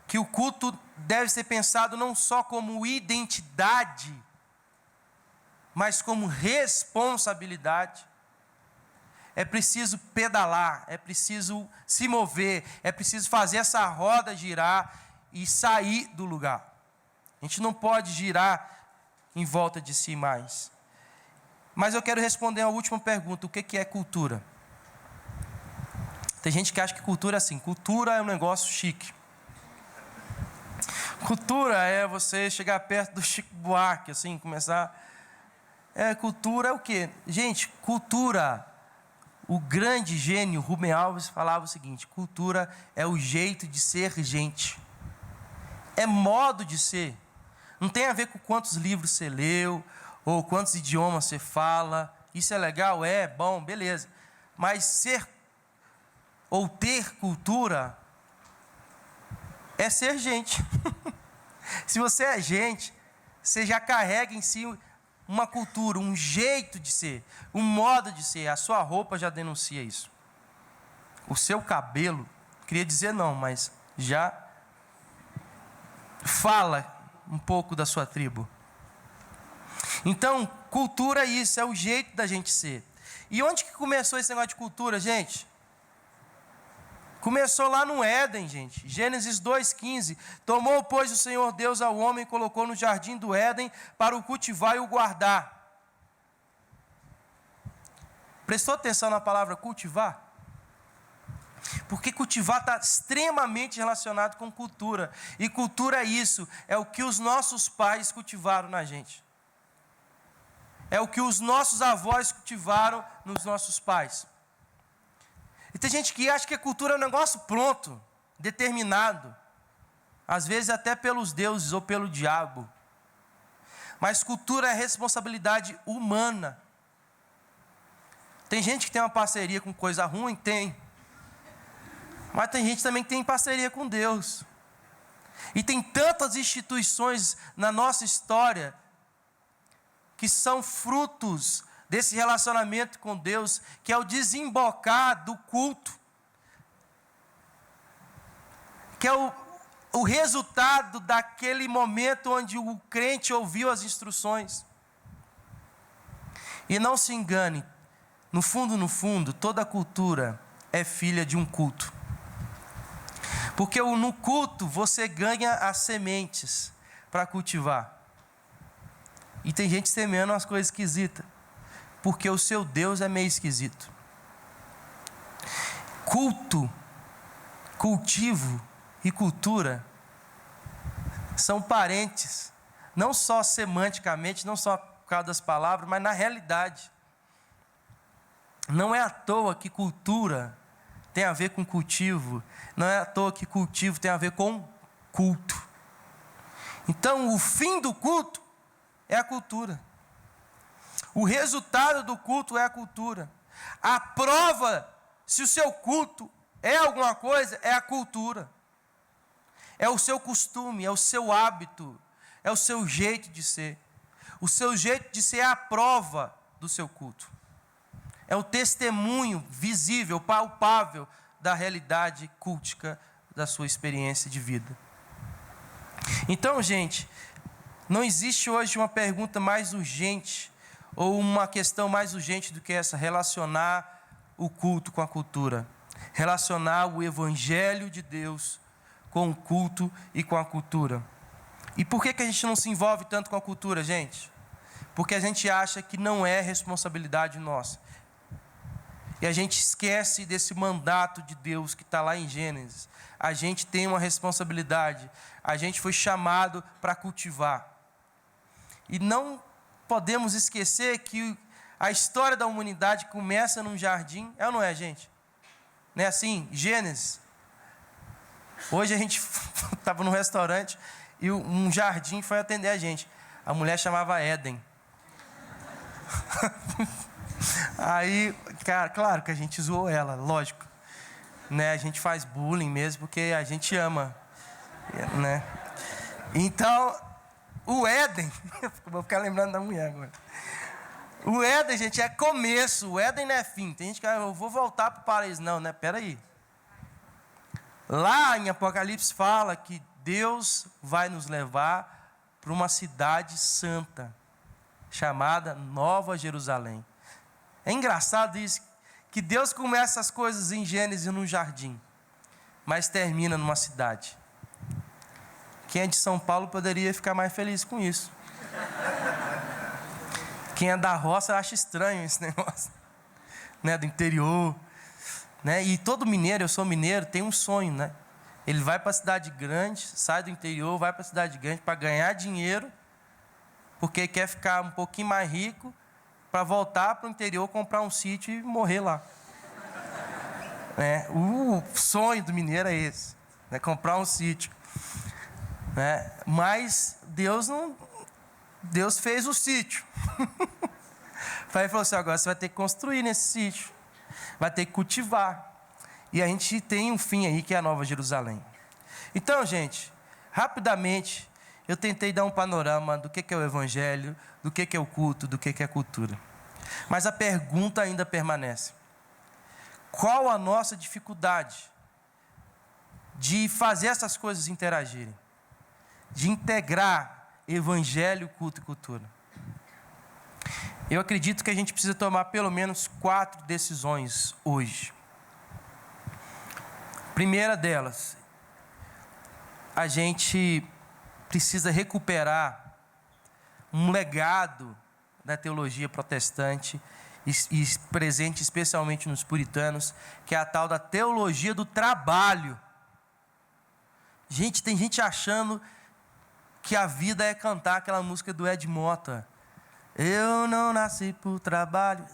que o culto deve ser pensado não só como identidade, mas como responsabilidade. É preciso pedalar, é preciso se mover, é preciso fazer essa roda girar e sair do lugar. A gente não pode girar em volta de si mais. Mas eu quero responder a última pergunta: o que é cultura? Tem gente que acha que cultura é assim, cultura é um negócio chique. Cultura é você chegar perto do Chico Buarque, assim, começar... cultura é o quê? Gente, cultura, o grande gênio Rubem Alves falava o seguinte: cultura é o jeito de ser gente. É modo de ser. Não tem a ver com quantos livros você leu, ou quantos idiomas você fala. Isso é legal? É, bom, beleza. Mas ser ou ter cultura é ser gente. Se você é gente, você já carrega em si uma cultura, um jeito de ser, um modo de ser. A sua roupa já denuncia isso. O seu cabelo, queria dizer não, mas já fala um pouco da sua tribo. Então, cultura é isso, é o jeito da gente ser. E onde que começou esse negócio de cultura, gente? Começou lá no Éden, gente. Gênesis 2,15. Tomou, pois, o Senhor Deus ao homem e colocou no jardim do Éden para o cultivar e o guardar. Prestou atenção na palavra cultivar? Porque cultivar está extremamente relacionado com cultura. E cultura é isso, é o que os nossos pais cultivaram na gente. É o que os nossos avós cultivaram nos nossos pais. E tem gente que acha que a cultura é um negócio pronto, determinado. Às vezes até pelos deuses ou pelo diabo. Mas cultura é responsabilidade humana. Tem gente que tem uma parceria com coisa ruim? Tem. Mas tem gente também que tem parceria com Deus. E tem tantas instituições na nossa história que são frutos desse relacionamento com Deus, que é o desembocar do culto, que é o resultado daquele momento onde o crente ouviu as instruções. E não se engane, no fundo, toda cultura é filha de um culto. Porque no culto você ganha as sementes para cultivar. E tem gente semeando umas coisas esquisitas, porque o seu Deus é meio esquisito. Culto, cultivo e cultura são parentes, não só semanticamente, não só por causa das palavras, mas na realidade. Não é à toa que cultura tem a ver com cultivo, não é à toa que cultivo tem a ver com culto. Então, o fim do culto é a cultura. O resultado do culto é a cultura. A prova se o seu culto é alguma coisa, é a cultura. É o seu costume, é o seu hábito, é o seu jeito de ser. O seu jeito de ser é a prova do seu culto. É o testemunho visível, palpável da realidade cultica da sua experiência de vida. Então, gente, não existe hoje uma pergunta mais urgente ou uma questão mais urgente do que essa: relacionar o culto com a cultura. Relacionar o evangelho de Deus com o culto e com a cultura. E por que a gente não se envolve tanto com a cultura, gente? Porque a gente acha que não é responsabilidade nossa. E a gente esquece desse mandato de Deus que está lá em Gênesis. A gente tem uma responsabilidade. A gente foi chamado para cultivar. E não podemos esquecer que a história da humanidade começa num jardim. É ou não é, gente? Não é assim? Gênesis. Hoje a gente estava num restaurante e um jardim foi atender a gente. A mulher chamava Éden. Aí, cara, claro que a gente zoou ela, lógico, né? A gente faz bullying mesmo porque a gente ama, né? Então, o Éden, vou ficar lembrando da mulher agora. O Éden, gente, é começo, o Éden não é fim. Tem gente que eu vou voltar para o paraíso. Não, né? Peraí. Lá em Apocalipse fala que Deus vai nos levar para uma cidade santa, chamada Nova Jerusalém. É engraçado isso, que Deus começa as coisas em Gênesis num jardim, mas termina numa cidade. Quem é de São Paulo poderia ficar mais feliz com isso. Quem é da roça acha estranho esse negócio, né? Do interior, né? E todo mineiro, eu sou mineiro, tem um sonho, né? Ele vai para a cidade grande, sai do interior, vai para a cidade grande para ganhar dinheiro, porque quer ficar um pouquinho mais rico, para voltar para o interior, comprar um sítio e morrer lá. O sonho do mineiro é esse, né? Comprar um sítio. Né? Mas Deus fez o sítio. Aí falou assim: agora você vai ter que construir nesse sítio, vai ter que cultivar. E a gente tem um fim aí, que é a Nova Jerusalém. Então, gente, rapidamente, eu tentei dar um panorama do que é o evangelho, do que é o culto, do que é a cultura. Mas a pergunta ainda permanece: qual a nossa dificuldade de fazer essas coisas interagirem? De integrar evangelho, culto e cultura? Eu acredito que a gente precisa tomar pelo menos 4 decisões hoje. Primeira delas, a gente precisa recuperar um legado da teologia protestante e presente especialmente nos puritanos, que é a tal da teologia do trabalho. Gente, tem gente achando que a vida é cantar aquela música do Ed Mota. Eu não nasci por trabalho,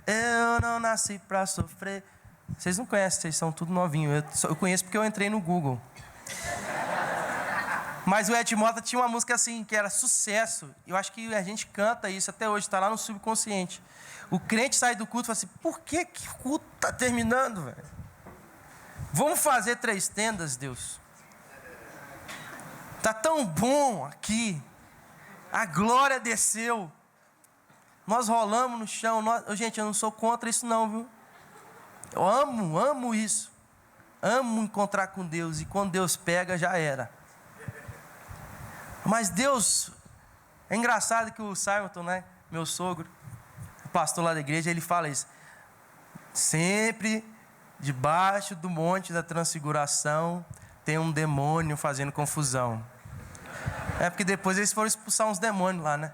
eu não nasci para sofrer. Vocês não conhecem, vocês são tudo novinhos. Eu conheço porque eu entrei no Google. Mas o Ed Mota tinha uma música assim, que era sucesso. Eu acho que a gente canta isso até hoje, está lá no subconsciente. O crente sai do culto e fala assim: por que o culto está terminando, velho? Vamos fazer 3 tendas, Deus. Está tão bom aqui. A glória desceu. Nós rolamos no chão. Gente, eu não sou contra isso não, viu? Eu amo isso. Amo encontrar com Deus. E quando Deus pega, já era. Mas Deus... É engraçado que o Simonton, né, meu sogro, o pastor lá da igreja, ele fala isso: sempre Debaixo do monte da transfiguração tem um demônio fazendo confusão. É porque depois eles foram expulsar uns demônios lá, né?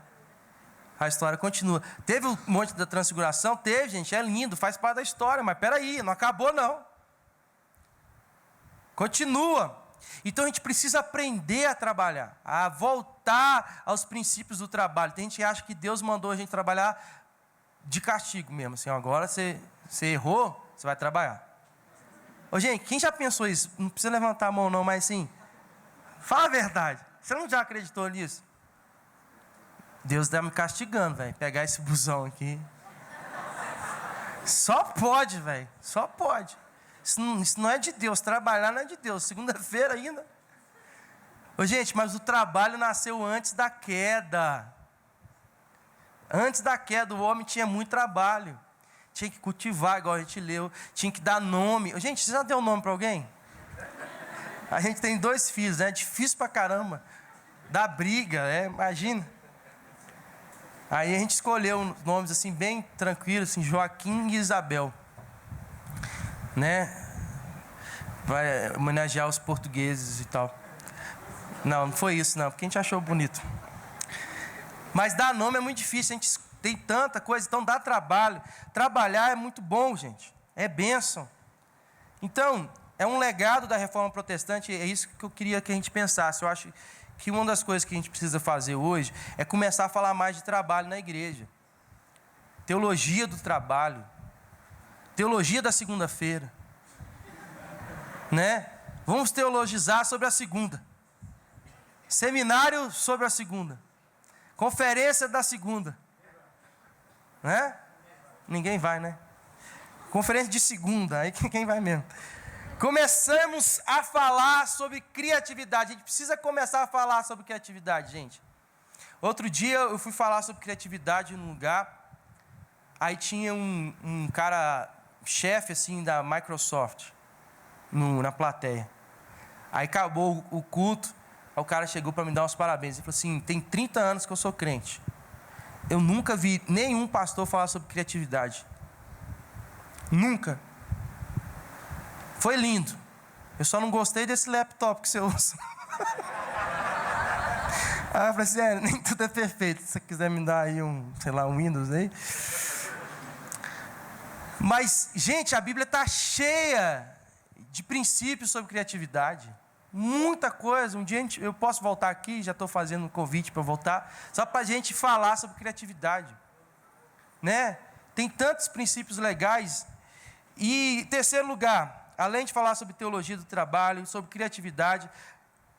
A história continua. Teve o monte da transfiguração? Teve, gente, é lindo, faz parte da história, mas peraí, não acabou não. Continua. Então a gente precisa aprender a trabalhar, a voltar aos princípios do trabalho. Tem gente que acha que Deus mandou a gente trabalhar de castigo mesmo, assim, agora você errou, você vai trabalhar. Ô, gente, quem já pensou isso? Não precisa levantar a mão não, mas assim, fala a verdade. Você não já acreditou nisso? Deus está me castigando, velho. Pegar esse busão aqui. Só pode, velho. Só pode. Isso não é de Deus. Trabalhar não é de Deus. Segunda-feira ainda. Ô, gente, mas o trabalho nasceu antes da queda. Antes da queda, o homem tinha muito trabalho. Tinha que cultivar, igual a gente leu. Tinha que dar nome. Ô, gente, você já deu nome para alguém? A gente tem 2 filhos, né? É difícil pra caramba. Dá briga, imagina. Aí a gente escolheu nomes assim, bem tranquilos, assim, Joaquim e Isabel. Né? Vai homenagear os portugueses e tal. Não foi isso não, porque a gente achou bonito. Mas dar nome é muito difícil, a gente tem tanta coisa, então dá trabalho. Trabalhar é muito bom, gente. É bênção. Então, é um legado da Reforma Protestante, é isso que eu queria que a gente pensasse. Eu acho que uma das coisas que a gente precisa fazer hoje é começar a falar mais de trabalho na igreja. Teologia do trabalho. Teologia da segunda-feira. Né? Vamos teologizar sobre a segunda. Seminário sobre a segunda. Conferência da segunda. Né? Ninguém vai, né? Conferência de segunda, aí quem vai mesmo? Começamos a falar sobre criatividade. A gente precisa começar a falar sobre criatividade, gente. Outro dia eu fui falar sobre criatividade num lugar. Aí tinha um cara, chefe assim da Microsoft, na plateia. Aí acabou o culto. Aí o cara chegou para me dar uns parabéns. Ele falou assim: tem 30 anos que eu sou crente. Eu nunca vi nenhum pastor falar sobre criatividade. Nunca. Foi lindo. Eu só não gostei desse laptop que você usa. Aí eu falei assim: nem tudo é perfeito. Se você quiser me dar aí um Windows aí. Mas, gente, a Bíblia está cheia de princípios sobre criatividade. Muita coisa. Um dia eu posso voltar aqui, já estou fazendo um convite para voltar, só para a gente falar sobre criatividade. Né? Tem tantos princípios legais. E, em terceiro lugar, além de falar sobre teologia do trabalho, sobre criatividade,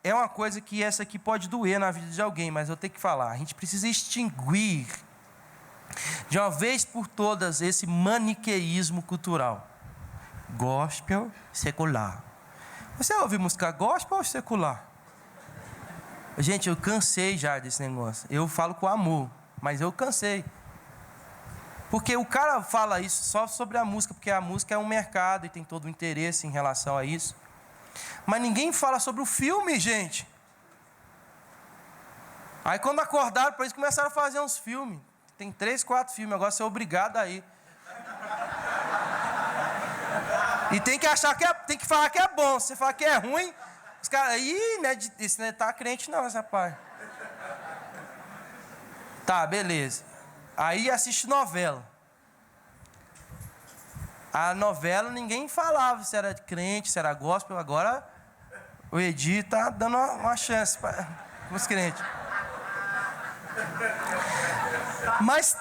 é uma coisa que essa aqui pode doer na vida de alguém, mas eu tenho que falar. A gente precisa extinguir, de uma vez por todas, esse maniqueísmo cultural. Gospel, secular. Você ouve música gospel ou secular? Gente, eu cansei já desse negócio. Eu falo com amor, mas eu cansei. Porque o cara fala isso só sobre a música, porque a música é um mercado e tem todo o interesse em relação a isso. Mas ninguém fala sobre o filme, gente. Aí quando acordaram para isso, começaram a fazer uns filmes. Tem 3, 4 filmes, agora você é obrigado a ir. E tem que achar que tem que falar que é bom. Se você falar que é ruim, os caras, esse não tá crente não, esse rapaz. Tá, beleza. Aí assiste novela. A novela ninguém falava se era crente, se era gospel. Agora o Edi tá dando uma chance para os crentes. Mas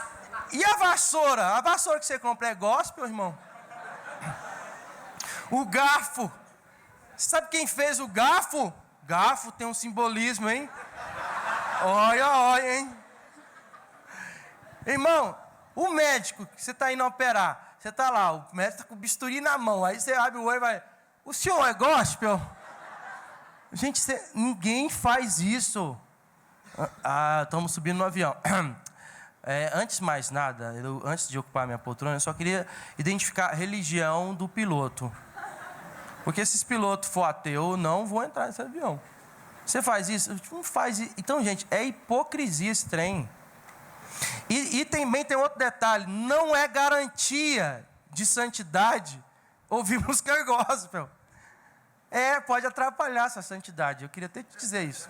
e a vassoura? A vassoura que você compra é gospel, irmão? O garfo. Você sabe quem fez o garfo? Garfo tem um simbolismo, hein? Olha, hein? Irmão, o médico que você está indo operar, você está lá, o médico está com o bisturi na mão, aí você abre o olho e vai: o senhor é gospel? Gente, ninguém faz isso. Estamos subindo no avião. Antes de mais nada, antes de ocupar minha poltrona, eu só queria identificar a religião do piloto. Porque se esse piloto for ateu, eu não vou entrar nesse avião. Você faz isso? Não faz isso. Então, gente, é hipocrisia esse trem. E também tem outro detalhe: não é garantia de santidade ouvir música gospel. Pode atrapalhar essa santidade. Eu queria até te dizer isso.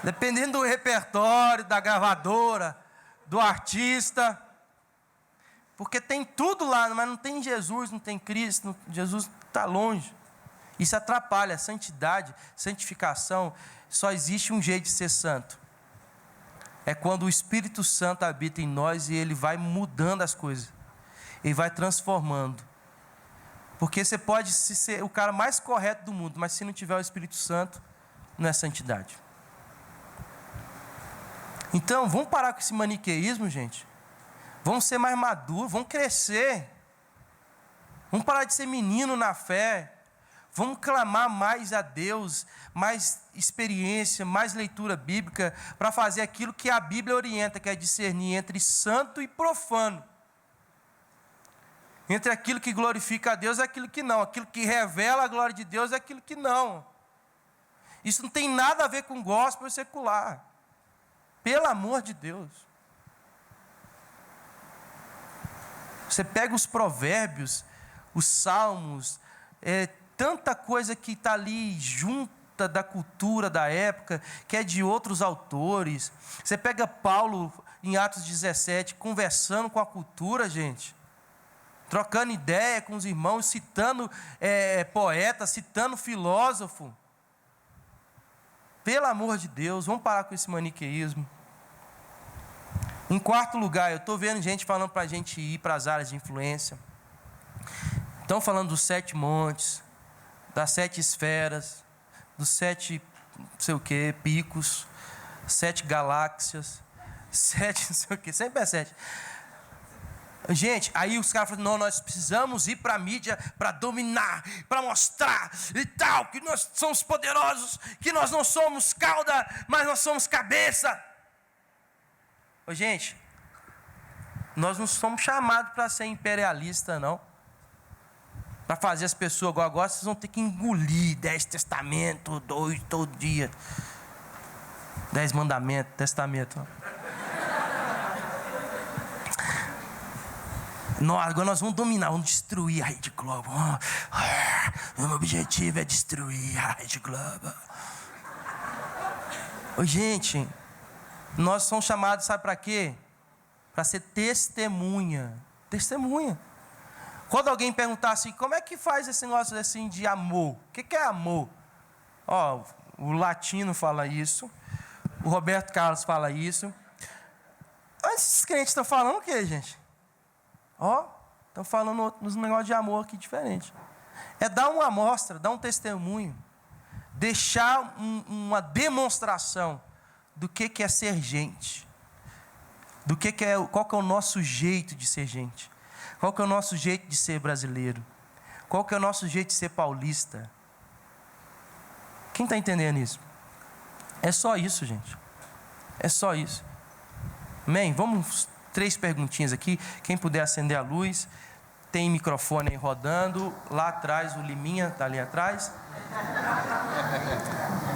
Dependendo do repertório, da gravadora, do artista. Porque tem tudo lá, mas não tem Jesus, não tem Cristo. Jesus está longe. Isso atrapalha. Santidade, santificação, só existe um jeito de ser santo. É quando o Espírito Santo habita em nós e ele vai mudando as coisas. Ele vai transformando. Porque você pode ser o cara mais correto do mundo, mas se não tiver o Espírito Santo, não é santidade. Então, vamos parar com esse maniqueísmo, gente. Vamos ser mais maduros, vamos crescer. Vamos parar de ser menino na fé. Vamos clamar mais a Deus, mais experiência, mais leitura bíblica, para fazer aquilo que a Bíblia orienta, que é discernir entre santo e profano. Entre aquilo que glorifica a Deus e aquilo que não. Aquilo que revela a glória de Deus e aquilo que não. Isso não tem nada a ver com gospel secular. Pelo amor de Deus. Você pega os provérbios, os salmos, tanta coisa que está ali junta da cultura da época, que é de outros autores. Você pega Paulo em Atos 17, conversando com a cultura, gente. Trocando ideia com os irmãos, citando poeta, citando filósofo. Pelo amor de Deus, vamos parar com esse maniqueísmo. Em quarto lugar, eu estou vendo gente falando para a gente ir para as áreas de influência. Estão falando dos 7 montes, das 7 esferas, dos 7, não sei o que, picos, 7 galáxias, 7, não sei o que, sempre é 7. Gente, aí os caras falam, não, nós precisamos ir para a mídia para dominar, para mostrar e tal, que nós somos poderosos, que nós não somos cauda, mas nós somos cabeça. Gente, nós não somos chamados para ser imperialista, não. Para fazer as pessoas agora vocês vão ter que engolir 10 testamentos, 2 todo dia. 10 mandamentos, testamento. Agora nós vamos dominar, vamos destruir a Rede Globo. O meu objetivo é destruir a Rede Globo. Gente, nós somos chamados, sabe para quê? Para ser testemunha. Testemunha. Quando alguém perguntar assim, como é que faz esse negócio assim de amor? O que é amor? O Latino fala isso. O Roberto Carlos fala isso. Esses crentes estão falando o quê, gente? Estão falando uns negócios de amor aqui diferente. É dar uma amostra, dar um testemunho. Deixar uma demonstração do que é ser gente. Qual que é o nosso jeito de ser gente. Qual que é o nosso jeito de ser brasileiro. Qual que é o nosso jeito de ser paulista. Quem está entendendo isso? É só isso, gente. É só isso. Amém? Vamos 3 perguntinhas aqui. Quem puder acender a luz. Tem microfone aí rodando. Lá atrás, o Liminha está ali atrás.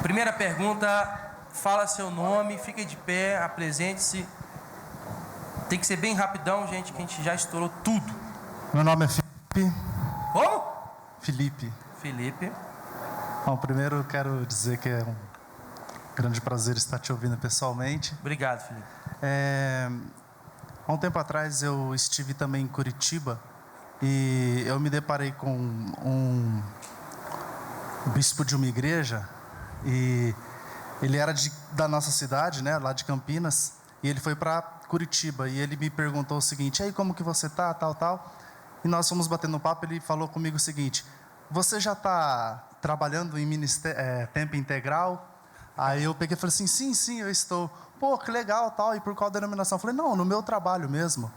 Primeira pergunta. Fala seu nome, fique de pé, apresente-se. Tem que ser bem rapidão, gente, que a gente já estourou tudo. Meu nome é Felipe. Como? Felipe. Bom, primeiro eu quero dizer que é um grande prazer estar te ouvindo pessoalmente. Obrigado, Felipe. Há um tempo atrás eu estive também em Curitiba e eu me deparei com um bispo de uma igreja e ele era da nossa cidade, né, lá de Campinas, e ele foi para Curitiba e ele me perguntou o seguinte: e aí, como que você tá, tal. E nós fomos batendo um papo, ele falou comigo o seguinte: você já está trabalhando em tempo integral? Aí eu peguei e falei assim: sim, eu estou. Pô, que legal, tal, e por qual denominação? Eu falei: não, no meu trabalho mesmo.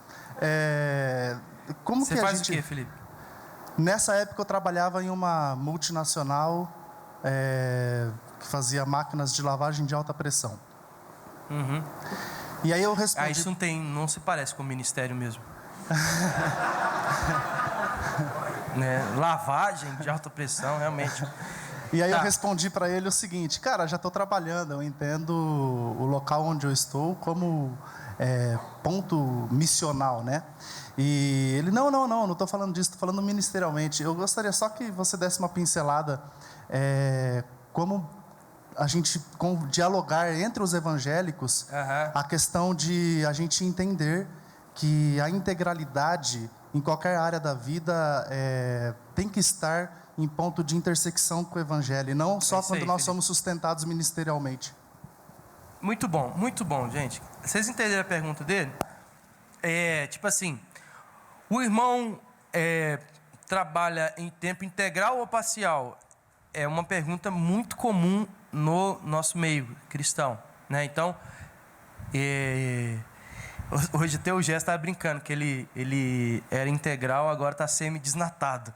Como você que faz o quê, Felipe? Nessa época eu trabalhava em uma multinacional que fazia máquinas de lavagem de alta pressão. Uhum. E aí eu respondi... isso não se parece com o ministério mesmo. Lavagem de alta pressão, realmente. E aí Tá. eu respondi para ele o seguinte: cara, já estou trabalhando, eu entendo o local onde eu estou como ponto missional, né? E ele, não estou falando disso, estou falando ministerialmente. Eu gostaria só que você desse uma pincelada como a gente dialogar entre os evangélicos a questão de a gente entender que a integralidade em qualquer área da vida tem que estar em ponto de intersecção com o evangelho, e não só quando nós somos sustentados ministerialmente. Muito bom, gente. Vocês entenderam a pergunta dele? Tipo assim, o irmão trabalha em tempo integral ou parcial? É uma pergunta muito comum no nosso meio cristão, né? Então, hoje até o Gé estava brincando que ele era integral, agora está semi-desnatado.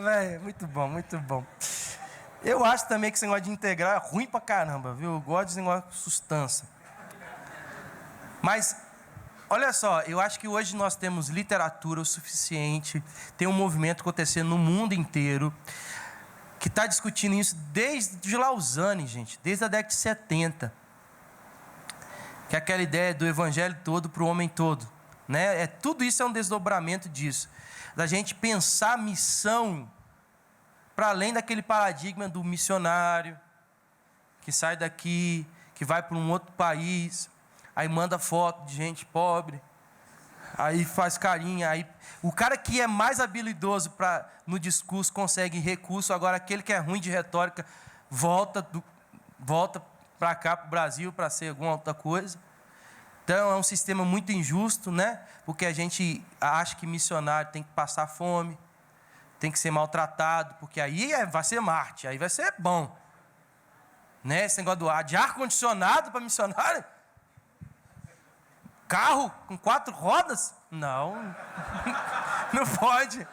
Véio, muito bom. Eu acho também que esse negócio de integral é ruim pra caramba, viu? Eu gosto desse negócio de sustância. Mas, olha só, eu acho que hoje nós temos literatura o suficiente, tem um movimento acontecendo no mundo inteiro, que está discutindo isso desde Lausanne, gente, desde a década de 70. Que é aquela ideia do evangelho todo para o homem todo, né? Tudo isso é um desdobramento disso. Da gente pensar a missão para além daquele paradigma do missionário, que sai daqui, que vai para um outro país, aí manda foto de gente pobre, aí faz carinha, aí o cara que é mais habilidoso no discurso consegue recurso, agora aquele que é ruim de retórica volta para cá, para o Brasil, para ser alguma outra coisa. Então é um sistema muito injusto, né? Porque a gente acha que missionário tem que passar fome, tem que ser maltratado, porque aí vai ser Marte, aí vai ser bom, né? Esse negócio de ar-condicionado para missionário, carro com 4 rodas, não pode.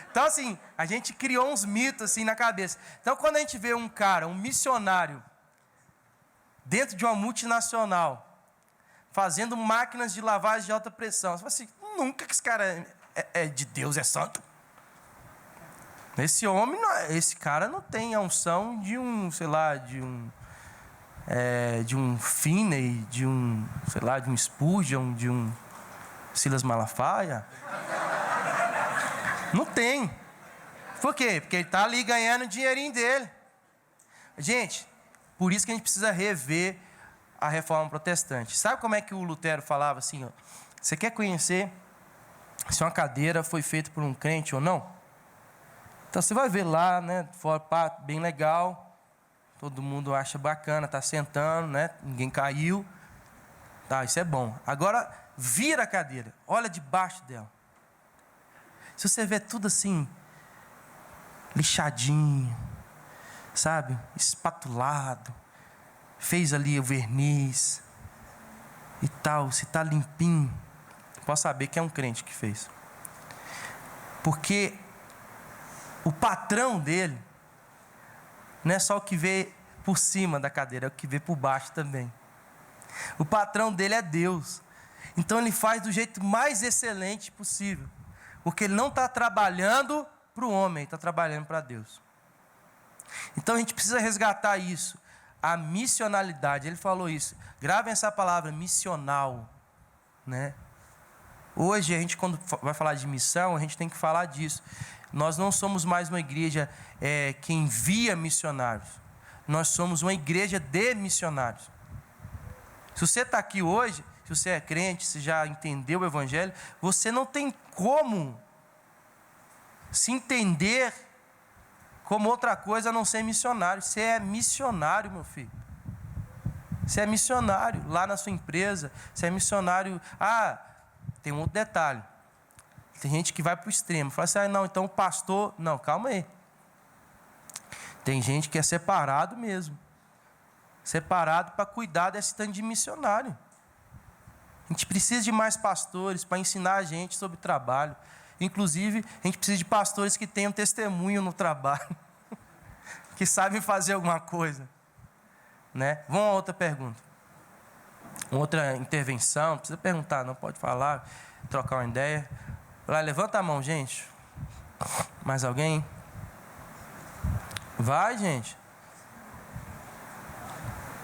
Então assim, a gente criou uns mitos assim na cabeça. Então quando a gente vê um cara, um missionário, dentro de uma multinacional, fazendo máquinas de lavagem de alta pressão, você fala assim, nunca que esse cara é de Deus, é santo. Esse homem, esse cara não tem a unção de um, sei lá, de um Finney, de um, sei lá, de um Spurgeon, de um Silas Malafaia. Não tem. Por quê? Porque ele está ali ganhando o dinheirinho dele. Gente, por isso que a gente precisa rever a reforma protestante. Sabe como é que o Lutero falava assim? Ó, você quer conhecer se uma cadeira foi feita por um crente ou não? Então você vai ver lá, né? Fora, pá, bem legal. Todo mundo acha bacana, está sentando, né? Ninguém caiu. Tá, isso é bom. Agora, vira a cadeira. Olha debaixo dela. Se você vê tudo assim, lixadinho, sabe? Espatulado. Fez ali o verniz e tal. Se está limpinho, pode saber que é um crente que fez. Porque o patrão dele não é só o que vê por cima da cadeira, é o que vê por baixo também. O patrão dele é Deus. Então ele faz do jeito mais excelente possível. Porque ele não está trabalhando para o homem, está trabalhando para Deus. Então a gente precisa resgatar isso. A missionalidade, ele falou isso. Gravem essa palavra, missional, né? Hoje a gente, quando vai falar de missão, a gente tem que falar disso. Nós não somos mais uma igreja que envia missionários. Nós somos uma igreja de missionários. Se você está aqui hoje, se você é crente, se já entendeu o evangelho, você não tem como se entender como outra coisa a não ser missionário. Você é missionário, meu filho. Você é missionário lá na sua empresa. Você é missionário. Tem um outro detalhe. Tem gente que vai para o extremo. Fala assim, não, então o pastor... Não, calma aí. Tem gente que é separado mesmo. Separado para cuidar desse tanto de missionário. A gente precisa de mais pastores para ensinar a gente sobre trabalho. Inclusive, a gente precisa de pastores que tenham testemunho no trabalho. Que sabem fazer alguma coisa. Né? Vamos a outra pergunta. Outra intervenção. Não precisa perguntar, não pode falar, trocar uma ideia. Lá, levanta a mão, gente. Mais alguém? Vai, gente.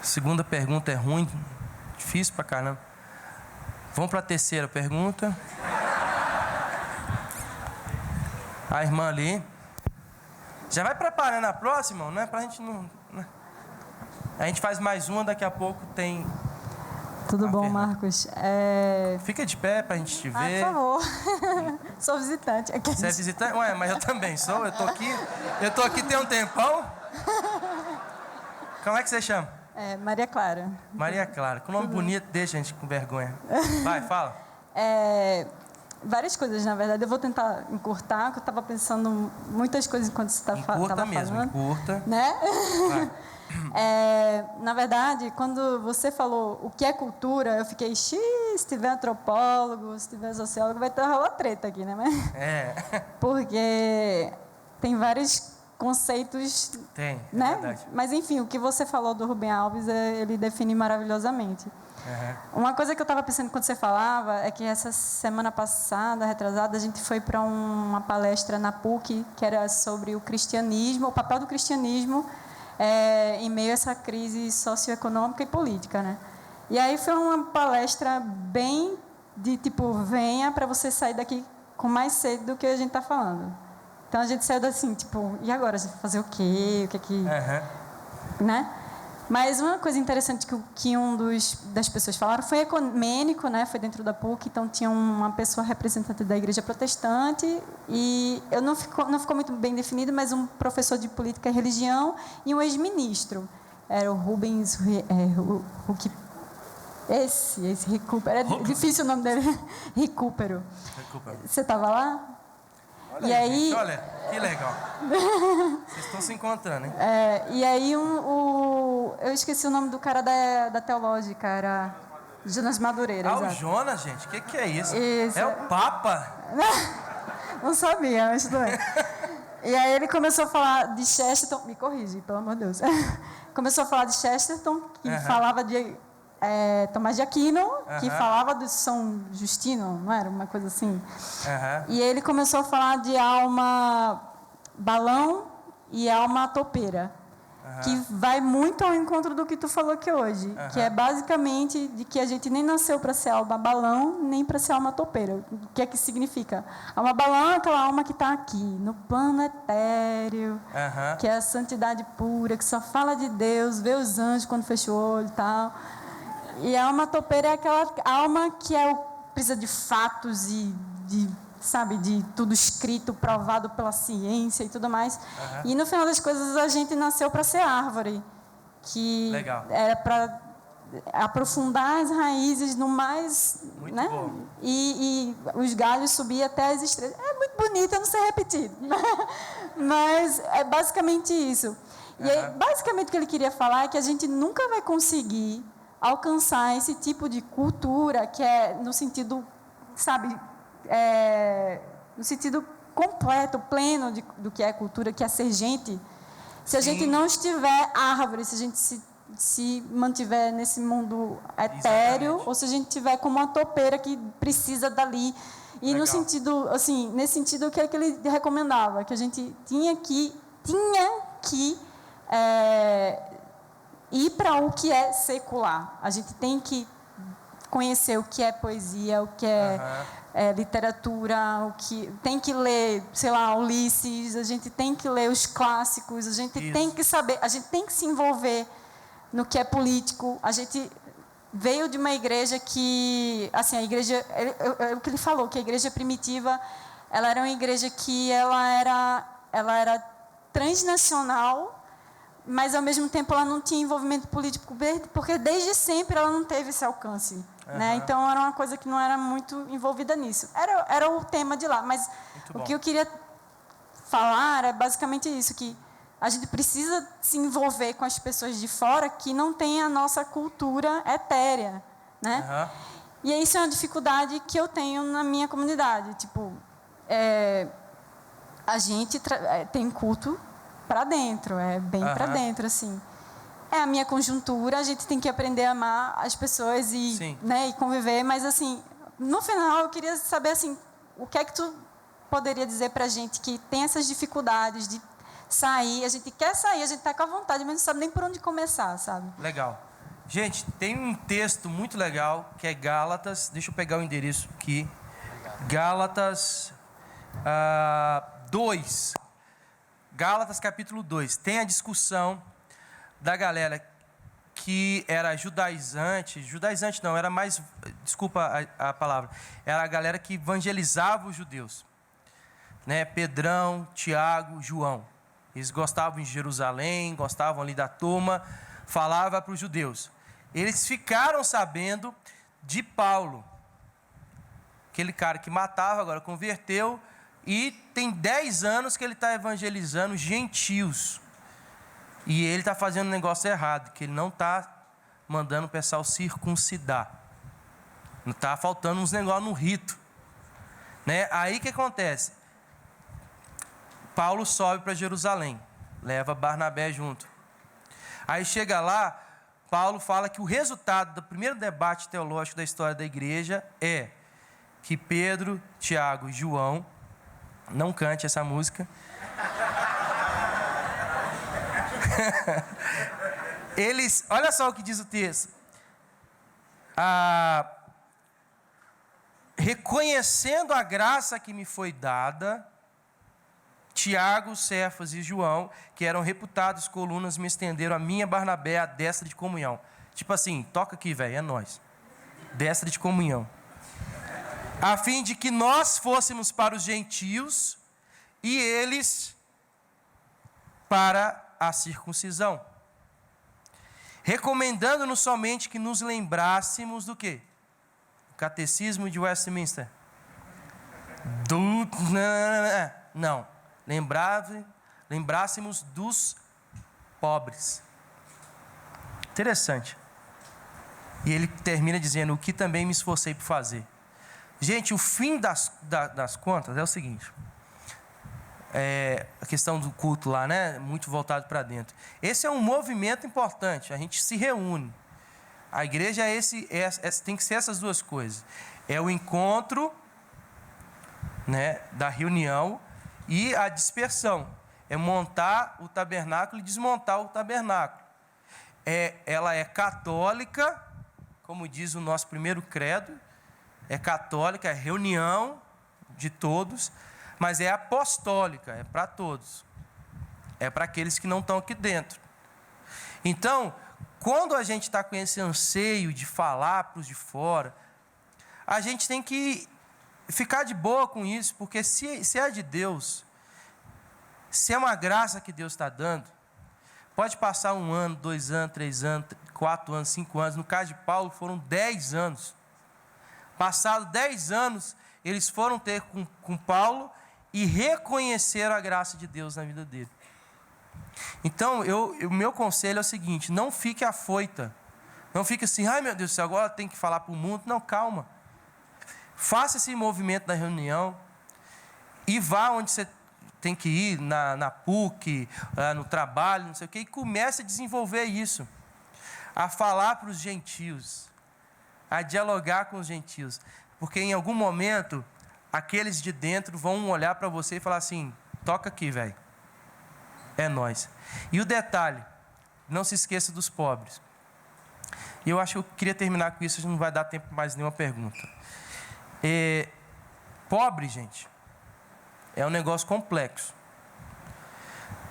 Segunda pergunta é ruim, difícil pra caramba. Vamos pra terceira pergunta. A irmã ali. Já vai preparando a próxima, não é pra gente não... Né? A gente faz mais uma, daqui a pouco tem... Tudo bom, Marcos? Fica de pé pra gente te ver. Por favor. Sou visitante. Você é visitante? Ué, mas eu também sou. Eu tô aqui tem um tempão. Como é que você chama? Maria Clara. Maria Clara. Com nome bonito, deixa a gente com vergonha. Vai, fala. Várias coisas, na verdade. Eu vou tentar encurtar, porque eu estava pensando muitas coisas enquanto você estava falando. Encurta mesmo, encurta. Né? Na verdade, quando você falou o que é cultura, eu fiquei, se tiver antropólogo, se tiver sociólogo, vai ter rolar treta aqui, né? Porque tem vários conceitos, tem, né? Verdade. Mas enfim, o que você falou do Rubem Alves, ele define maravilhosamente. Uma coisa que eu estava pensando quando você falava é que essa semana passada, retrasada, a gente foi para uma palestra na PUC que era sobre o cristianismo, o papel do cristianismo em meio a essa crise socioeconômica e política, né? E aí foi uma palestra bem de tipo, venha para você sair daqui com mais sede do que a gente está falando. Então a gente saiu assim, tipo, e agora? A gente vai fazer o quê? O que é que... Né? Mas uma coisa interessante que das pessoas falaram foi ecumênico, né? Foi dentro da PUC, então tinha uma pessoa representante da igreja protestante e não ficou muito bem definido, mas um professor de política e religião e um ex-ministro. Era o Rubens esse Recupero. É difícil o nome dele. Recupero. Você estava lá? Olha aí, gente, olha, que legal. Vocês estão se encontrando, hein? E aí eu esqueci o nome do cara da Teológica, era Jonas Madureira. O Jonas, gente, o que é isso? É o Papa? Não sabia, mas tudo bem. E aí ele começou a falar de Chesterton, me corrige, pelo amor de Deus. Começou a falar de Chesterton, que falava de Tomás de Aquino, que falava de São Justino, não era? Uma coisa assim. E ele começou a falar de alma balão e alma topeira, que vai muito ao encontro do que tu falou aqui hoje, que é basicamente de que a gente nem nasceu para ser alma balão, nem para ser alma topeira. O que é que significa? Alma balão é aquela alma que está aqui, no plano etéreo, que é a santidade pura, que só fala de Deus, vê os anjos quando fecha o olho e tal. E a alma topeira é aquela alma que precisa de fatos e de tudo escrito, provado pela ciência e tudo mais. E no final das coisas a gente nasceu para ser árvore, que era para aprofundar as raízes no mais, muito né? Bom. E os galhos subir até as estrelas. É muito bonito, eu não sei repetir, mas é basicamente isso. E aí, basicamente o que ele queria falar é que a gente nunca vai conseguir alcançar esse tipo de cultura que é no sentido, no sentido completo, pleno do que é cultura, que é ser gente, se a gente não estiver árvore, se a gente se mantiver nesse mundo etéreo, ou se a gente tiver como uma topeira que precisa dali. E no sentido, assim, nesse sentido, o que é que ele recomendava? Que a gente tinha que ir para o que é secular. A gente tem que conhecer o que é poesia, o que é literatura, tem que ler, sei lá, Ulisses, a gente tem que ler os clássicos, a gente tem que saber, a gente tem que se envolver no que é político. A gente veio de uma igreja que, assim, a igreja, o que ele falou, que a igreja primitiva, ela era uma igreja que ela era transnacional, mas ao mesmo tempo ela não tinha envolvimento político, porque desde sempre ela não teve esse alcance, né? Então era uma coisa que não era muito envolvida nisso. Era o tema de lá, mas o que eu queria falar é basicamente isso, que a gente precisa se envolver com as pessoas de fora que não têm a nossa cultura etérea, né? E isso é uma dificuldade que eu tenho na minha comunidade. Tipo, a gente tem culto para dentro, bem para dentro, assim. É a minha conjuntura, a gente tem que aprender a amar as pessoas e conviver, mas assim, no final eu queria saber assim, o que é que tu poderia dizer para a gente que tem essas dificuldades de sair, a gente quer sair, a gente está com a vontade, mas não sabe nem por onde começar, sabe? Legal. Gente, tem um texto muito legal, que é Gálatas, deixa eu pegar o endereço aqui, Gálatas 2, Gálatas capítulo 2, tem a discussão da galera que era judaizante não, era mais, desculpa a palavra, era a galera que evangelizava os judeus, né? Pedrão, Tiago, João, eles gostavam de Jerusalém, gostavam ali da turma, falava para os judeus. Eles ficaram sabendo de Paulo, aquele cara que matava, agora converteu, e tem 10 anos que ele está evangelizando gentios. E ele está fazendo um negócio errado, que ele não está mandando o pessoal circuncidar. Não está faltando uns negócios no rito. Né? Aí o que acontece? Paulo sobe para Jerusalém, leva Barnabé junto. Aí chega lá, Paulo fala que o resultado do primeiro debate teológico da história da igreja é que Pedro, Tiago e João, não cante essa música, eles, olha só o que diz o texto, reconhecendo a graça que me foi dada, Tiago, Cefas e João, que eram reputados colunas, me estenderam a minha Barnabé a destra de comunhão. Tipo assim, toca aqui, velho, é nós. Destra de comunhão. A fim de que nós fôssemos para os gentios e eles para a circuncisão. Recomendando-nos somente que nos lembrássemos do quê? O catecismo de Westminster. Não. Lembrássemos dos pobres. Interessante. E ele termina dizendo, o que também me esforcei por fazer. Gente, o fim das contas é o seguinte. A questão do culto lá, né? Muito voltado para dentro. Esse é um movimento importante. A gente se reúne. A igreja tem que ser essas duas coisas. É o encontro, né, da reunião, e a dispersão, é montar o tabernáculo e desmontar o tabernáculo. Ela é católica, como diz o nosso primeiro credo, é católica, é reunião de todos, mas é apostólica, é para todos, é para aqueles que não estão aqui dentro. Então, quando a gente está com esse anseio de falar para os de fora, a gente tem que ficar de boa com isso, porque se é de Deus, se é uma graça que Deus está dando, pode passar 1 ano, 2 anos, 3 anos, 4 anos, 5 anos. No caso de Paulo, foram 10 anos. Passados 10 anos, eles foram ter com Paulo e reconheceram a graça de Deus na vida dele. Então, o meu conselho é o seguinte, não fique afoita. Não fique assim, ai meu Deus do céu, agora tem que falar para o mundo. Não, calma. Faça esse movimento da reunião e vá onde você tem que ir, na PUC, no trabalho, não sei o quê, e comece a desenvolver isso, a falar para os gentios, a dialogar com os gentios, porque em algum momento, aqueles de dentro vão olhar para você e falar assim, toca aqui, velho, é nós. E o detalhe, não se esqueça dos pobres. E eu acho que eu queria terminar com isso, não vai dar tempo para mais nenhuma pergunta. Pobre, gente, é um negócio complexo.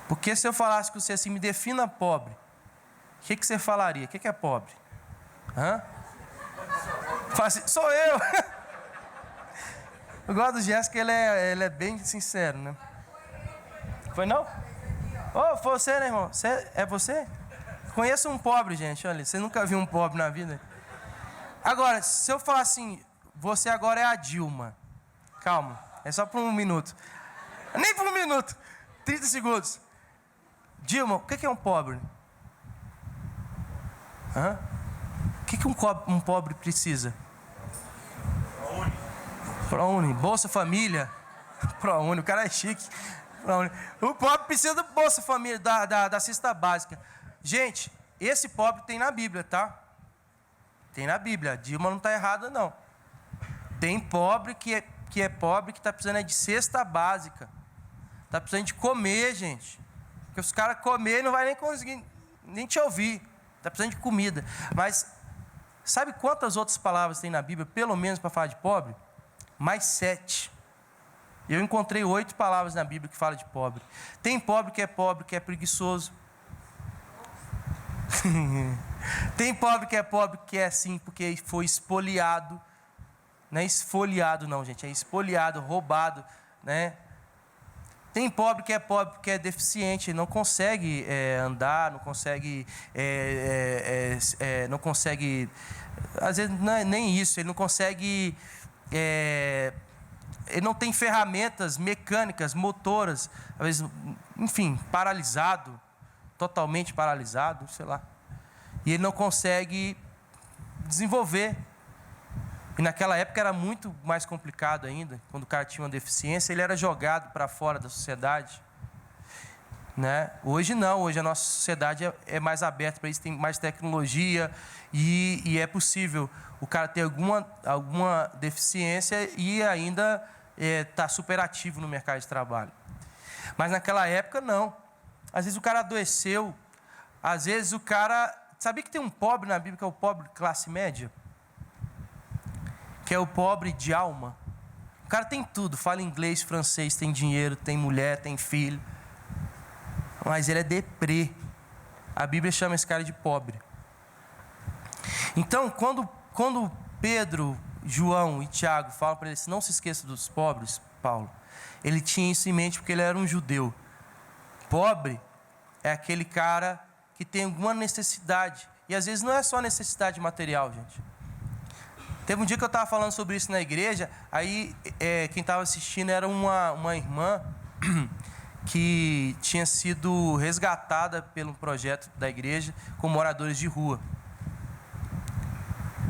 Porque se eu falasse que você assim, me defina pobre, o que você falaria? O que é pobre? Fala assim, sou eu. Eu gosto do Jéssica, ele é bem sincero, né? Foi não? Oh, foi você, né, irmão? É você? Conheço um pobre, gente, olha, você nunca viu um pobre na vida? Agora, se eu falar assim, você agora é a Dilma. Calma, é só por 1 minuto. Nem por 1 minuto, 30 segundos. Dilma, o que é um pobre? O que um pobre precisa? ProUni, Bolsa Família. ProUni, o cara é chique. ProUni. O pobre precisa do Bolsa Família, da cesta básica. Gente, esse pobre tem na Bíblia, tá? Tem na Bíblia. A Dilma não está errada, não. Tem pobre que que é pobre que está precisando de cesta básica. Está precisando de comer, gente. Porque os caras comer não vai nem conseguir nem te ouvir. Está precisando de comida. Mas sabe quantas outras palavras tem na Bíblia, pelo menos para falar de pobre? Mais 7. Eu encontrei 8 palavras na Bíblia que falam de pobre. Tem pobre que é preguiçoso. Tem pobre que é assim porque foi espoliado. Não é esfoliado não, gente, é espoliado, roubado, né? Tem pobre que é deficiente, não consegue andar, não consegue, às vezes não é nem isso, ele não consegue, ele não tem ferramentas mecânicas, motoras, às vezes, enfim, paralisado, totalmente paralisado, sei lá. E ele não consegue desenvolver. E naquela época era muito mais complicado ainda. Quando o cara tinha uma deficiência, ele era jogado para fora da sociedade. Né? Hoje não, hoje a nossa sociedade é mais aberta para isso, tem mais tecnologia e é possível o cara ter alguma deficiência e ainda tá super ativo no mercado de trabalho. Mas naquela época não. Às vezes o cara adoeceu, às vezes o cara... Sabia que tem um pobre na Bíblia que é o pobre classe média? Que é o pobre de alma. O cara tem tudo, fala inglês, francês, tem dinheiro, tem mulher, tem filho. Mas ele é deprê. A Bíblia chama esse cara de pobre. Então, quando Pedro, João e Tiago falam para ele assim, não se esqueça dos pobres, Paulo, ele tinha isso em mente porque ele era um judeu. Pobre é aquele cara que tem alguma necessidade. E às vezes não é só necessidade material, gente. Teve um dia que eu estava falando sobre isso na igreja, aí quem estava assistindo era uma irmã que tinha sido resgatada pelo projeto da igreja com moradores de rua.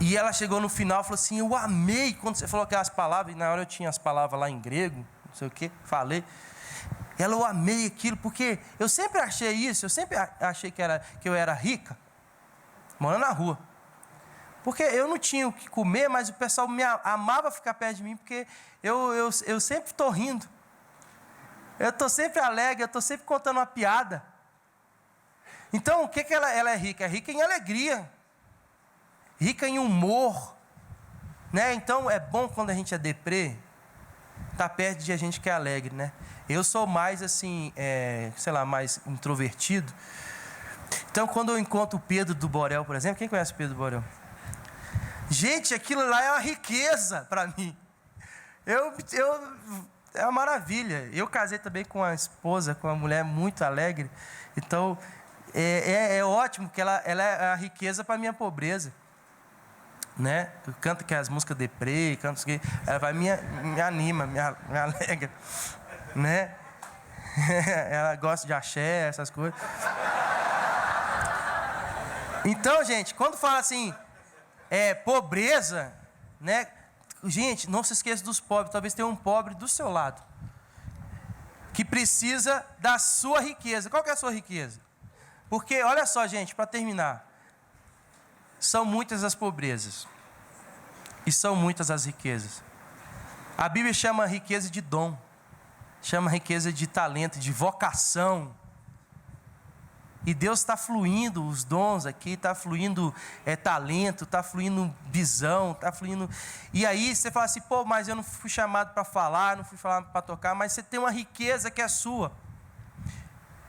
E ela chegou no final e falou assim, eu amei quando você falou aquelas palavras, e na hora eu tinha as palavras lá em grego, não sei o que, falei. Eu amei aquilo, porque eu sempre achei isso, eu sempre achei que eu era rica, morando na rua. Porque eu não tinha o que comer, mas o pessoal me amava ficar perto de mim, porque eu sempre estou rindo. Eu estou sempre alegre, eu estou sempre contando uma piada. Então, o que ela é rica? É rica em alegria, rica em humor. Né? Então, é bom quando a gente é deprê, estar perto de gente que é alegre, né? Eu sou mais assim, mais introvertido. Então, quando eu encontro o Pedro do Borel, por exemplo, quem conhece o Pedro do Borel? Gente, aquilo lá é uma riqueza para mim. É uma maravilha. Eu casei também com uma esposa, com uma mulher muito alegre. Então, é ótimo que ela é a riqueza para a minha pobreza. Né? Eu canto que as músicas deprê, canto que ela vai me anima, me alegra. Né? Ela gosta de axé, essas coisas. Então, gente, quando fala assim, pobreza, né? Gente, não se esqueça dos pobres. Talvez tenha um pobre do seu lado que precisa da sua riqueza. Qual que é a sua riqueza? Porque, olha só, gente, para terminar, são muitas as pobrezas e são muitas as riquezas. A Bíblia chama a riqueza de dom, chama a riqueza de talento, de vocação. E Deus está fluindo os dons aqui, está fluindo talento, está fluindo visão, está fluindo... E aí você fala assim, pô, mas eu não fui chamado para falar, não fui chamado para tocar, mas você tem uma riqueza que é sua.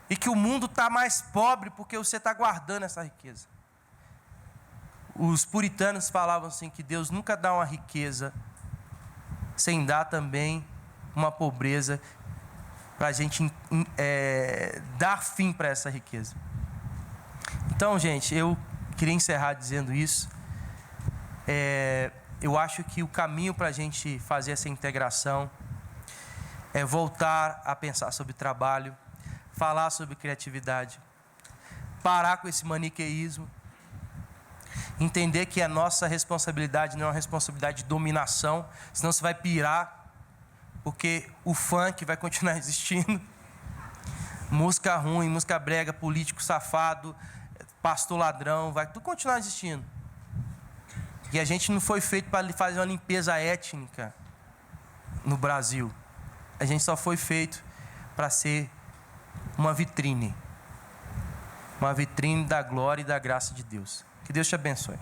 E que o mundo está mais pobre porque você está guardando essa riqueza. Os puritanos falavam assim, que Deus nunca dá uma riqueza sem dar também uma pobreza para a gente dar fim para essa riqueza. Então, gente, eu queria encerrar dizendo isso. Eu acho que o caminho para a gente fazer essa integração é voltar a pensar sobre trabalho, falar sobre criatividade, parar com esse maniqueísmo, entender que a nossa responsabilidade não é uma responsabilidade de dominação, senão você vai pirar, porque o funk vai continuar existindo, música ruim, música brega, político safado, pastor ladrão, vai tudo continuar existindo. E a gente não foi feito para fazer uma limpeza étnica, no Brasil. A gente só foi feito para ser uma vitrine da glória e da graça de Deus. Que Deus te abençoe.